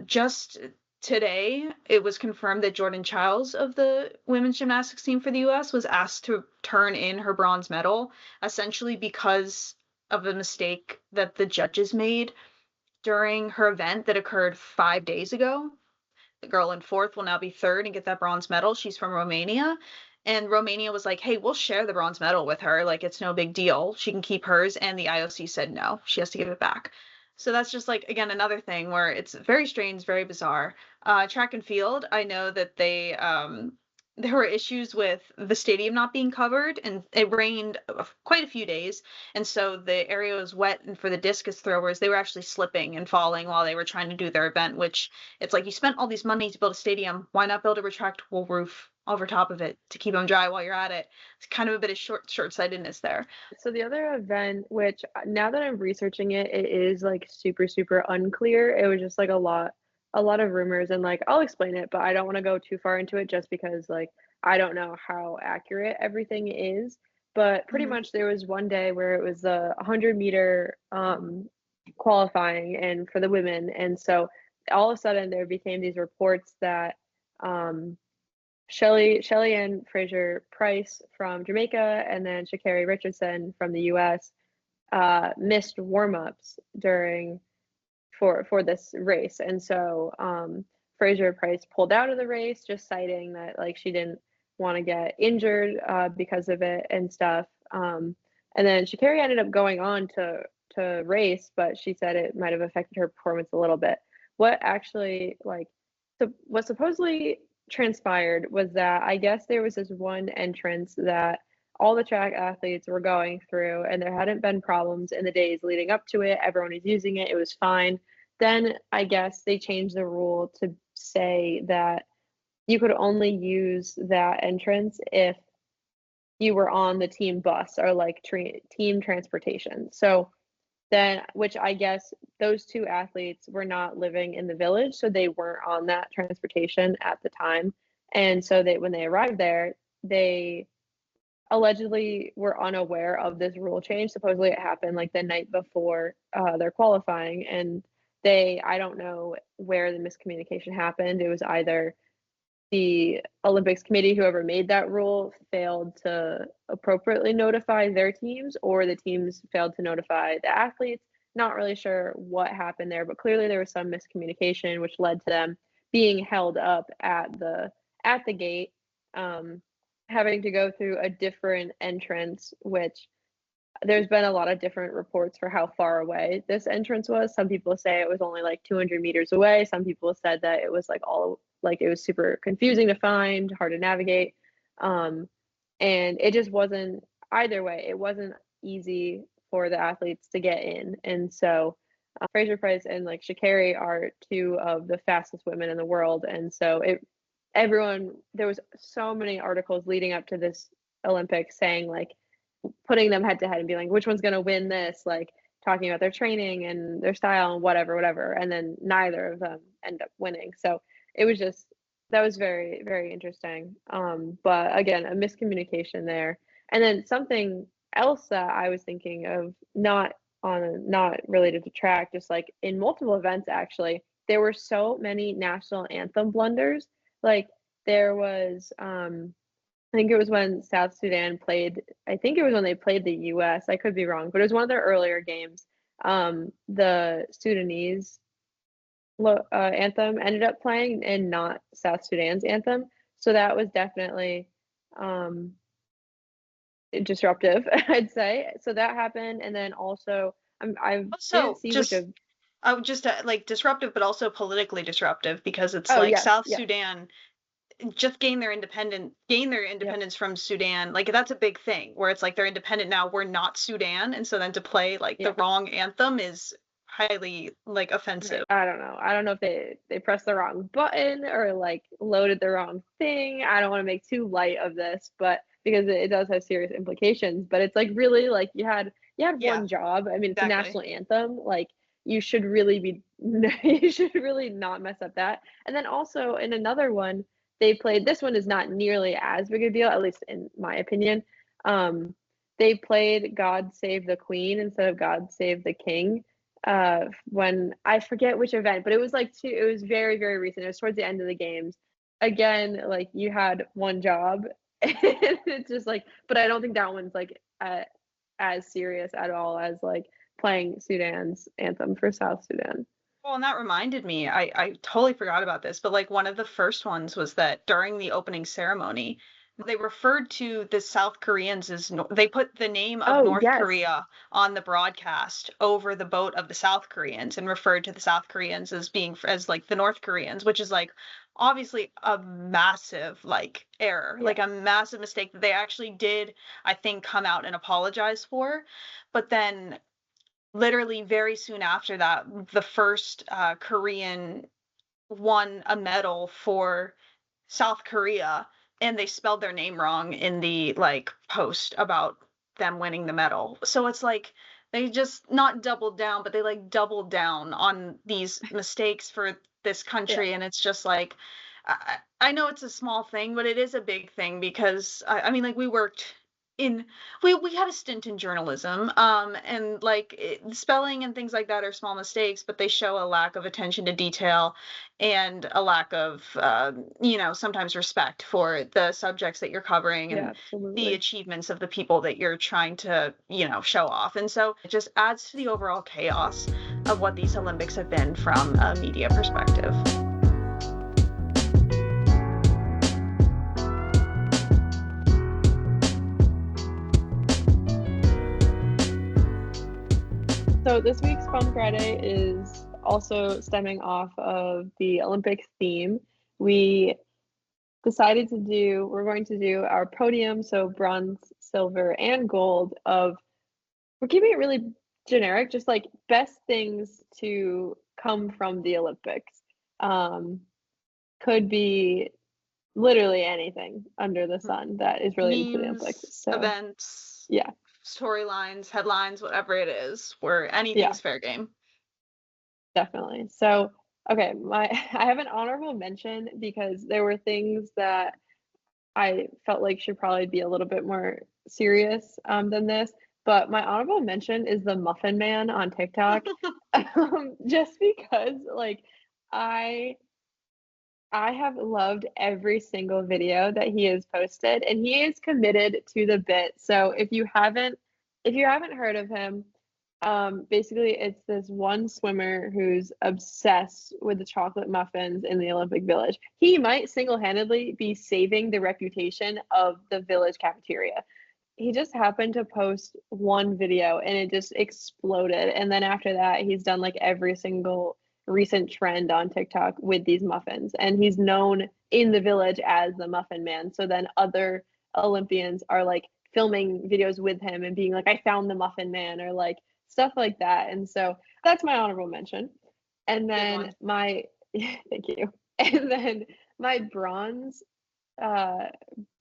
Just today, it was confirmed that Jordan Childs of the women's gymnastics team for the US was asked to turn in her bronze medal, essentially because of a mistake that the judges made during her event that occurred 5 days ago. The girl in fourth will now be third and get that bronze medal. She's from Romania. And Romania was like, hey, we'll share the bronze medal with her. Like, it's no big deal. She can keep hers. And the IOC said no, she has to give it back. So that's just like, again, another thing where it's very strange, very bizarre. Track and field, I know that there were issues with the stadium not being covered, and it rained quite a few days. And so the area was wet, and for the discus throwers, they were actually slipping and falling while they were trying to do their event, which it's like, you spent all these money to build a stadium. Why not build a retractable roof over top of it to keep them dry while you're at it? It's kind of a bit of short-sightedness there. So the other event, which now that I'm researching it, it is like super, super unclear. It was just like a lot of rumors, and like I'll explain it, but I don't want to go too far into it just because like I don't know how accurate everything is. But pretty much there was one day where it was a 100-meter qualifying and for the women, and so all of a sudden there became these reports that Shelly Ann Fraser Price from Jamaica and then Sha'Carri Richardson from the US missed warm-ups for this race. And so Fraser Price pulled out of the race, just citing that like she didn't want to get injured because of it and stuff. And then Sha'Carri ended up going on to race, but she said it might have affected her performance a little bit. What actually what supposedly transpired was that I guess there was this one entrance that all the track athletes were going through, and there hadn't been problems in the days leading up to it. Everyone was using it. It was fine. Then I guess they changed the rule to say that you could only use that entrance if you were on the team bus or like team transportation. So then, which I guess those two athletes were not living in the village, so they weren't on that transportation at the time. And so when they arrived there, they allegedly were unaware of this rule change. Supposedly it happened like the night before their qualifying, and I don't know where the miscommunication happened. It was either the Olympics committee, whoever made that rule, failed to appropriately notify their teams, or the teams failed to notify the athletes. Not really sure what happened there, but clearly there was some miscommunication, which led to them being held up at the gate, having to go through a different entrance, which there's been a lot of different reports for how far away this entrance was. Some people say it was only like 200 meters away. Some people said that it was it was super confusing to find, hard to navigate. And it just wasn't, either way, it wasn't easy for the athletes to get in. And so Fraser Price and like Sha'Carri are two of the fastest women in the world. And so there was so many articles leading up to this Olympics saying like, putting them head to head and being like, which one's going to win this? Like talking about their training and their style and whatever. And then neither of them end up winning. So it was that was very, very interesting. But again, a miscommunication there. And then something else that I was thinking of, not related to track, just like in multiple events, actually, there were so many national anthem blunders. Like there was, I think it was when South Sudan played, I think it was when they played the US. I could be wrong, but it was one of their earlier games. The Sudanese anthem ended up playing and not South Sudan's anthem. So that was definitely disruptive, I'd say. So that happened. And then also, I didn't see which of. Just like disruptive, but also politically disruptive, because it's South Sudan just gained their independence from Sudan. Like that's a big thing where it's like they're independent now, we're not Sudan, and so then to play like the wrong anthem is highly like offensive. I don't know if they pressed the wrong button or like loaded the wrong thing. I don't want to make too light of this, but because it does have serious implications. But it's like really like you had one job. I mean, it's a national anthem. Like you should really not mess up that. And then also in another one, they played, this one is not nearly as big a deal, at least in my opinion. They played God Save the Queen instead of God Save the King. When I forget which event, but it was it was very, very recent. It was towards the end of the games. Again, like you had one job. And it's just like, but I don't think that one's like as serious at all as like playing Sudan's anthem for South Sudan. Well, and that reminded me, I totally forgot about this, but like one of the first ones was that during the opening ceremony, they referred to the South Koreans as, they put the name of Oh, North yes. Korea on the broadcast over the boat of the South Koreans and referred to the South Koreans as being as like the North Koreans, which is like obviously a massive like error, like Yeah. a massive mistake that they actually did, I think, come out and apologize for. But then literally very soon after that, the first Korean won a medal for South Korea, and they spelled their name wrong in the like post about them winning the medal. So it's like they just not doubled down, but they like doubled down on these mistakes for this Yeah. country, and it's just like I know it's a small thing, but it is a big thing because I mean, like we worked in we had a stint in journalism, and like spelling and things like that are small mistakes, but they show a lack of attention to detail and a lack of sometimes respect for the subjects that you're covering Yeah, and the absolutely. achievements of the people that you're trying to show off. And so it just adds to the overall chaos of what these Olympics have been from a media perspective. So this week's Fun Friday is also stemming off of the Olympics theme. We decided we're going to do our podium, so bronze, silver, and gold we're keeping it really generic, just like best things to come from the Olympics. Could be literally anything under the sun that is related to the Olympics. Memes, So events, yeah, storylines, headlines, whatever it is, where yeah, anything's fair game. definitely. So okay, I have an honorable mention because there were things that I felt like should probably be a little bit more serious than this. But my honorable mention is the Muffin Man on TikTok, just because like I I have loved every single video that he has posted, and he is committed to the bit. So if you haven't heard of him, basically it's this one swimmer who's obsessed with the chocolate muffins in the Olympic Village. He might single-handedly be saving the reputation of the village cafeteria. He just happened to post one video and it just exploded. And then after that, he's done like every single recent trend on TikTok with these muffins. And he's known in the village as the Muffin Man. So then other Olympians are like filming videos with him and being like, I found the Muffin Man, or like stuff like that. And so that's my honorable mention. And Good then one. thank you. And then my uh,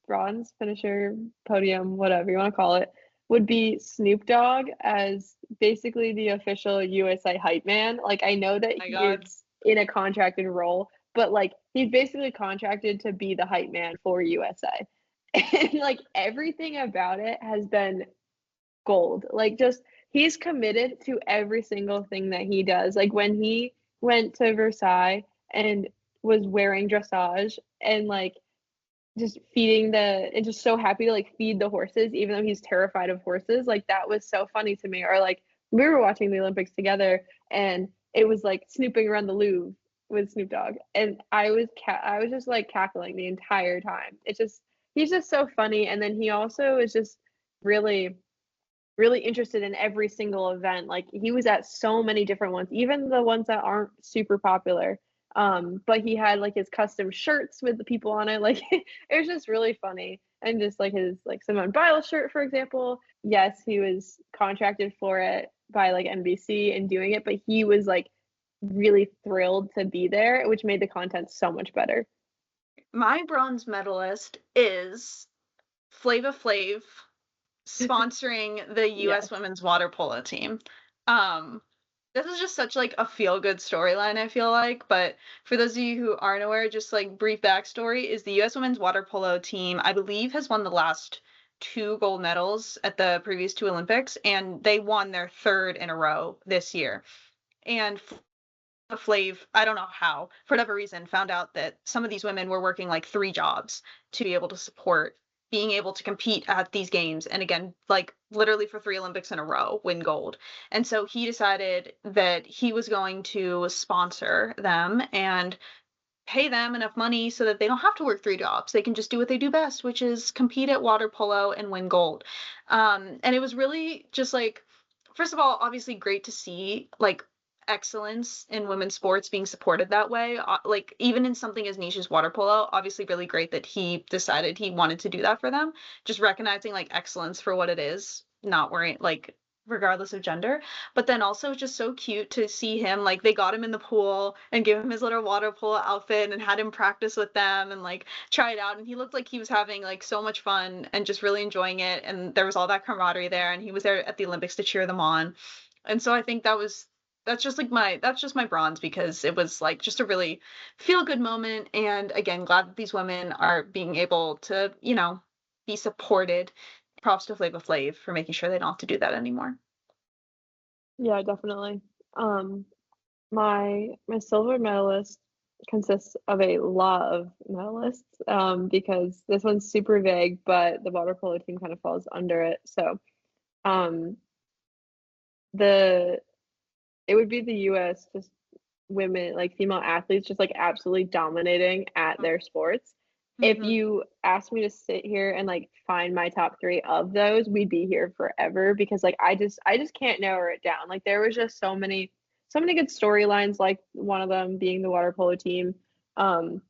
bronze finisher, podium, whatever you want to call it, would be Snoop Dogg as basically the official USA hype man. Like I know that My he God. is in a contracted role, but like he's basically contracted to be the hype man for USA. And like everything about it has been gold. Like just he's committed to every single thing that he does. Like when he went to Versailles and was wearing dressage and like just feeding and just so happy to like feed the horses even though he's terrified of horses, like that was so funny to me. Or like we were watching the Olympics together and it was like snooping around the Louvre with Snoop Dogg, and I was just like cackling the entire time. It's just he's just so funny, and then he also is just really really interested in every single event. Like he was at so many different ones, even the ones that aren't super popular. But he had like his custom shirts with the people on it. Like it was just really funny. And just like his like Simone Biles shirt, for example. Yes, he was contracted for it by like NBC and doing it, but he was like really thrilled to be there, which made the content so much better. My bronze medalist is Flava Flav sponsoring the Yes. U.S. women's water polo team. Um, this is just such like a feel-good storyline, I feel like. But for those of you who aren't aware, just like brief backstory is the U.S. women's water polo team, I believe, has won the last 2 gold medals at the previous 2 Olympics, and they won their 3rd in a row this year. And Flav, I don't know how, for whatever reason, found out that some of these women were working like 3 jobs to be able to support being able to compete at these games, and again, like literally for 3 Olympics in a row, win gold. And so he decided that he was going to sponsor them and pay them enough money so that they don't have to work 3 jobs. They can just do what they do best, which is compete at water polo and win gold. And it was really just like, first of all, obviously great to see like excellence in women's sports being supported that way. Like even in something as niche as water polo, obviously really great that he decided he wanted to do that for them. Just recognizing like excellence for what it is, not worrying like regardless of gender. But then also it's just so cute to see him, like they got him in the pool and gave him his little water polo outfit and had him practice with them and like try it out, and he looked like he was having like so much fun and just really enjoying it, and there was all that camaraderie there, and he was there at the Olympics to cheer them on. And so I think that's just my bronze, because it was like just a really feel good moment, and again glad that these women are being able to, be supported. Props to Flava Flav for making sure they don't have to do that anymore. Yeah, definitely. My silver medalist consists of a lot of medalists, because this one's super vague, but the water polo team kind of falls under it. So, um, the it would be the U.S. just women, like female athletes, just like absolutely dominating at their sports. If Mhm. you asked me to sit here and like find my top 3 of those, we'd be here forever, because like I just can't narrow it down. Like there was just so many good storylines, like one of them being the water polo team. Um,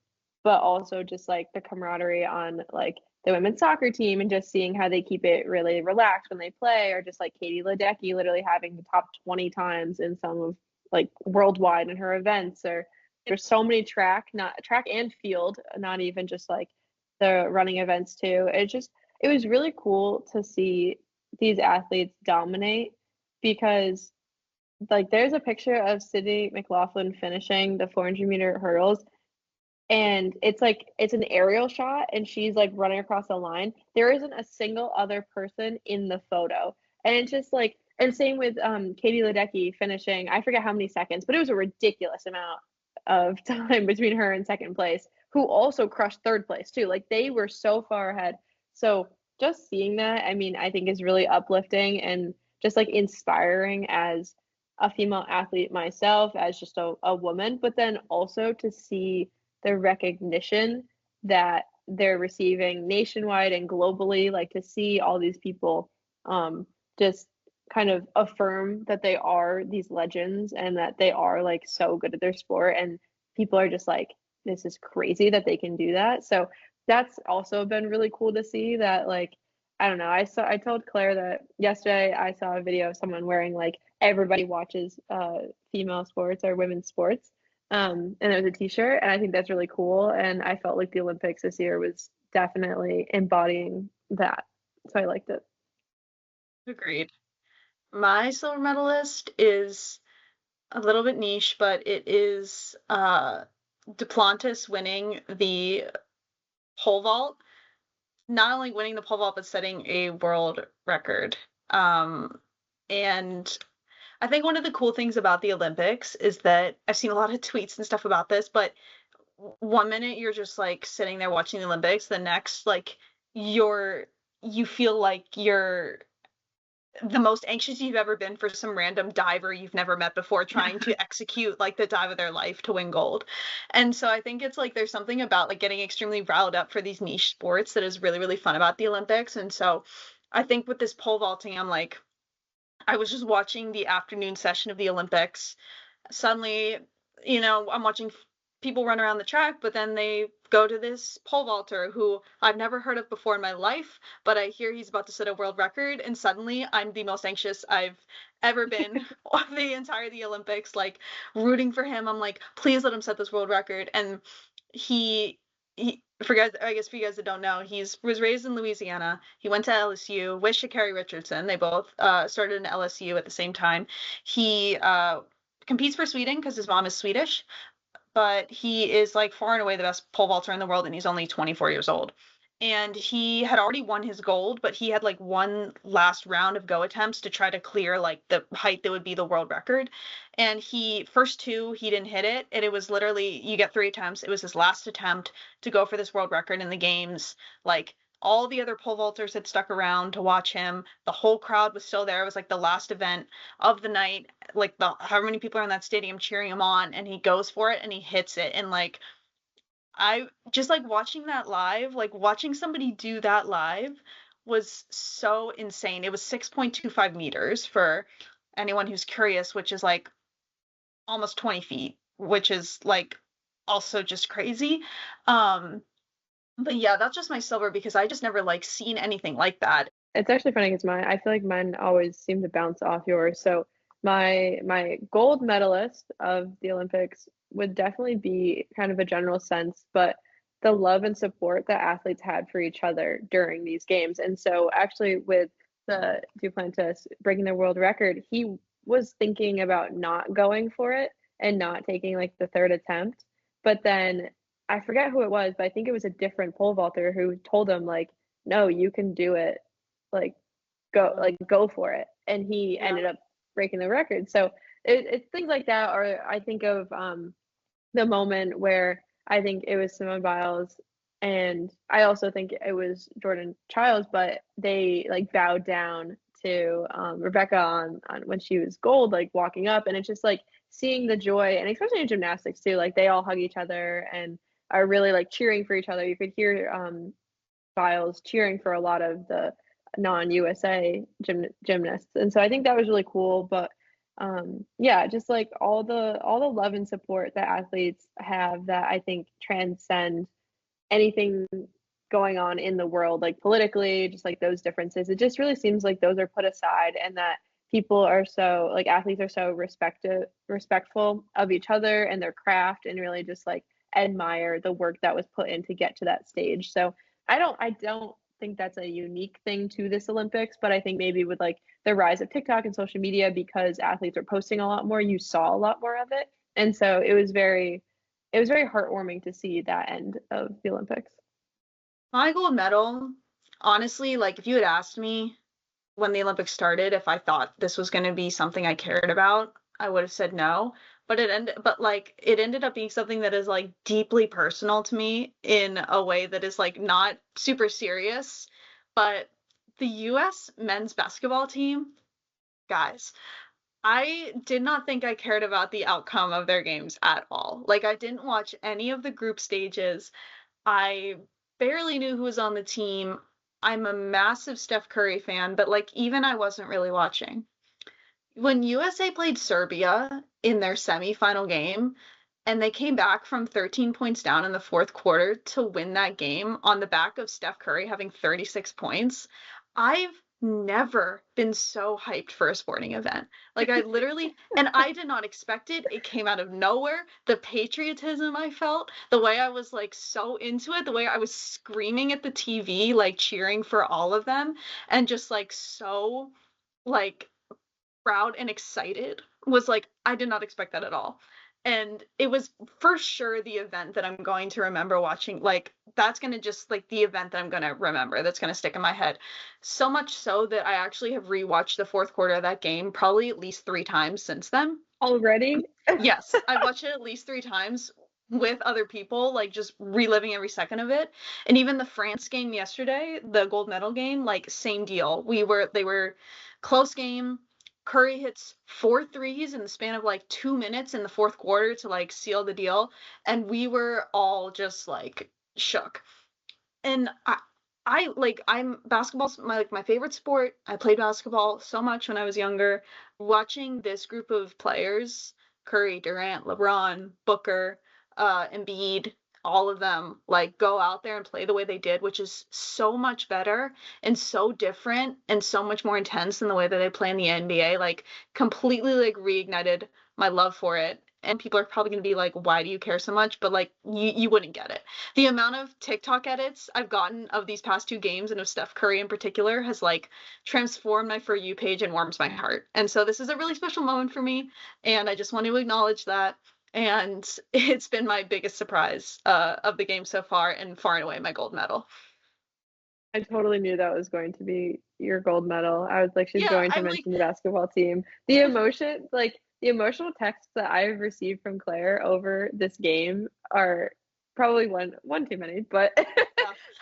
but also just like the camaraderie on like the women's soccer team, and just seeing how they keep it really relaxed when they play, or just like Katie Ledecky literally having the top 20 times in some of like worldwide in her events. Or there's so many not track and field, not even just like the running events too. It was really cool to see these athletes dominate, because like there's a picture of Sydney McLaughlin finishing the 400-meter hurdles, and it's an aerial shot, and she's like running across the line. There isn't a single other person in the photo, and it's just like, and same with Katie Ledecky finishing, I forget how many seconds, but it was a ridiculous amount of time between her and second place, who also crushed third place too. Like they were so far ahead. So just seeing that, I mean, I think is really uplifting and just like inspiring as a female athlete myself, as just a woman, but then also to see the recognition that they're receiving nationwide and globally, like to see all these people just kind of affirm that they are these legends and that they are like so good at their sport, and people are just like, this is crazy that they can do that. So that's also been really cool to see that, like, I don't know, I told Claire that yesterday I saw a video of someone wearing like everybody watches female sports or women's sports, and it was a t-shirt, and I think that's really cool, and I felt like the Olympics this year was definitely embodying that, so I liked it. Agreed. My silver medalist is a little bit niche, but it is Duplantis winning the pole vault. Not only winning the pole vault, but setting a world record. And I think one of the cool things about the Olympics is that I've seen a lot of tweets and stuff about this, but one minute you're just like sitting there watching the Olympics, the next like you feel like you're the most anxious you've ever been for some random diver you've never met before trying to execute like the dive of their life to win gold. And so I think it's like there's something about like getting extremely riled up for these niche sports that is really, really fun about the Olympics. And so I think with this pole vaulting, I was just watching the afternoon session of the Olympics. Suddenly, I'm watching people run around the track, but then they go to this pole vaulter who I've never heard of before in my life, but I hear he's about to set a world record, and suddenly I'm the most anxious I've ever been of the entire the Olympics, like rooting for him. I'm like, please let him set this world record. And he for guys, I guess for you guys that don't know, was raised in Louisiana. He went to LSU with Sha'Carri Richardson. They both started in LSU at the same time. He competes for Sweden because his mom is Swedish, but he is like far and away the best pole vaulter in the world, and he's only 24 years old. And he had already won his gold, but he had like one last round of go attempts to try to clear like the height that would be the world record. And first two, he didn't hit it. And it was literally, you get 3 attempts. It was his last attempt to go for this world record in the games, like all the other pole vaulters had stuck around to watch him. The whole crowd was still there. It was like the last event of the night. Like however many people are in that stadium cheering him on, and he goes for it and he hits it. And like I just like watching that live, like watching somebody do that live was so insane. It was 6.25 meters for anyone who's curious, which is like almost 20 feet, which is like also just crazy. But yeah, that's just my silver because I just never like seen anything like that. It's actually funny because I feel like mine always seem to bounce off yours. So my gold medalist of the Olympics would definitely be kind of a general sense, but the love and support that athletes had for each other during these games. And so actually with the Duplantis breaking the world record, he was thinking about not going for it and not taking like the third attempt. But then I forget who it was, but I think it was a different pole vaulter who told him like, no, you can do it. Like go for it. And he ended up breaking the record. So it's things like that. Or I think of the moment where I think it was Simone Biles and I also think it was Jordan Childs, but they like bowed down to Rebecca on when she was gold, like walking up, and it's just like seeing the joy, and especially in gymnastics too, like they all hug each other and are really like cheering for each other. You could hear Biles cheering for a lot of the non-USA gymnasts, and so I think that was really cool. But yeah, just like all the love and support that athletes have that I think transcend anything going on in the world, like politically, just like those differences. It just really seems like those are put aside, and that people are so like athletes are so respectful of each other and their craft, and really just like admire the work that was put in to get to that stage. So I don't think that's a unique thing to this Olympics, but I think maybe with like the rise of TikTok and social media, because athletes are posting a lot more, you saw a lot more of it. And so it was very heartwarming to see that end of the Olympics. My gold medal, honestly, like if you had asked me when the Olympics started if I thought this was going to be something I cared about, I would have said no. But it ended up being something that is like deeply personal to me in a way that is like not super serious. But the US men's basketball team, guys, I did not think I cared about the outcome of their games at all. Like I didn't watch any of the group stages. I barely knew who was on the team. I'm a massive Steph Curry fan, but like even I wasn't really watching. When USA played Serbia in their semifinal game and they came back from 13 points down in the fourth quarter to win that game on the back of Steph Curry having 36 points, I've never been so hyped for a sporting event. Like I literally, and I did not expect it. It came out of nowhere. The patriotism I felt, the way I was like so into it, the way I was screaming at the TV, like cheering for all of them, and just like so like proud and excited was like, I did not expect that at all. And it was for sure the event that I'm going to remember watching. Like, that's going to just, like, the event that I'm going to remember that's going to stick in my head. So much so that I actually have rewatched the fourth quarter of that game probably at least 3 times since then. Already? Yes, I watched it at least 3 times with other people, like just reliving every second of it. And even the France game yesterday, the gold medal game, like same deal. They were close game. Curry hits 4 threes in the span of like 2 minutes in the fourth quarter to like seal the deal. And we were all just like shook. And I'm basketball's my favorite sport. I played basketball so much when I was younger. Watching this group of players, Curry, Durant, LeBron, Booker, Embiid, all of them like go out there and play the way they did, which is so much better and so different and so much more intense than the way that they play in the NBA, like completely like reignited my love for it. And people are probably going to be like, why do you care so much? But like you wouldn't get it. The amount of TikTok edits I've gotten of these past 2 games and of Steph Curry in particular has like transformed my For You page and warms my heart. And so this is a really special moment for me, and I just want to acknowledge that. And it's been my biggest surprise of the game so far, and far and away my gold medal. I totally knew that was going to be your gold medal. I was like, she's going to mention the basketball team. The emotion, like the emotional texts that I've received from Claire over this game are probably one too many, but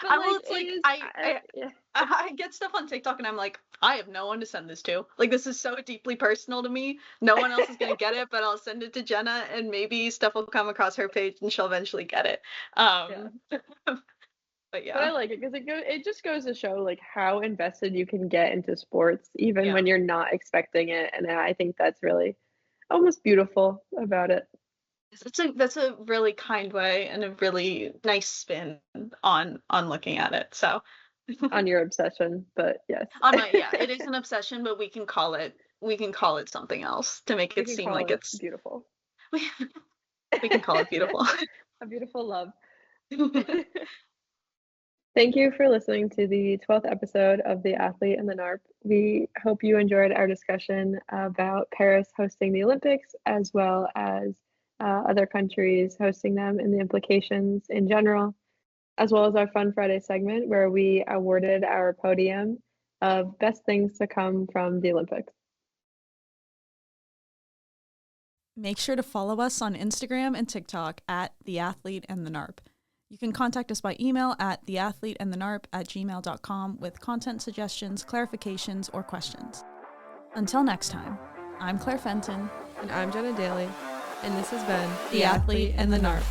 But I will. like, It's like it is, yeah. I get stuff on TikTok and I'm like, I have no one to send this to. Like, this is so deeply personal to me. No one else is gonna get it, but I'll send it to Jenna, and maybe stuff will come across her page, and she'll eventually get it. But But I yeah, like it because it just goes to show like how invested you can get into sports even Yeah. when you're not expecting it, and I think that's really almost beautiful about it. that's a really kind way and a really nice spin on looking at it. So On your obsession, but yes. on my it is an obsession, but we can call it something else to make We it can seem call like it it's beautiful. we, we can call it beautiful. A beautiful love. Thank you for listening to the 12th episode of The Athlete and the NARP. We hope you enjoyed our discussion about Paris hosting the Olympics, as well as other countries hosting them and the implications in general, as well as our Fun Friday segment where we awarded our podium of best things to come from the Olympics. Make sure to follow us on Instagram and TikTok at The Athlete and the NARP. You can contact us by email at theathleteandthenarp@gmail.com with content suggestions, clarifications, or questions. Until next time, I'm Claire Fenton. And I'm Jenna Daly, and this has been The Athlete and the NARP.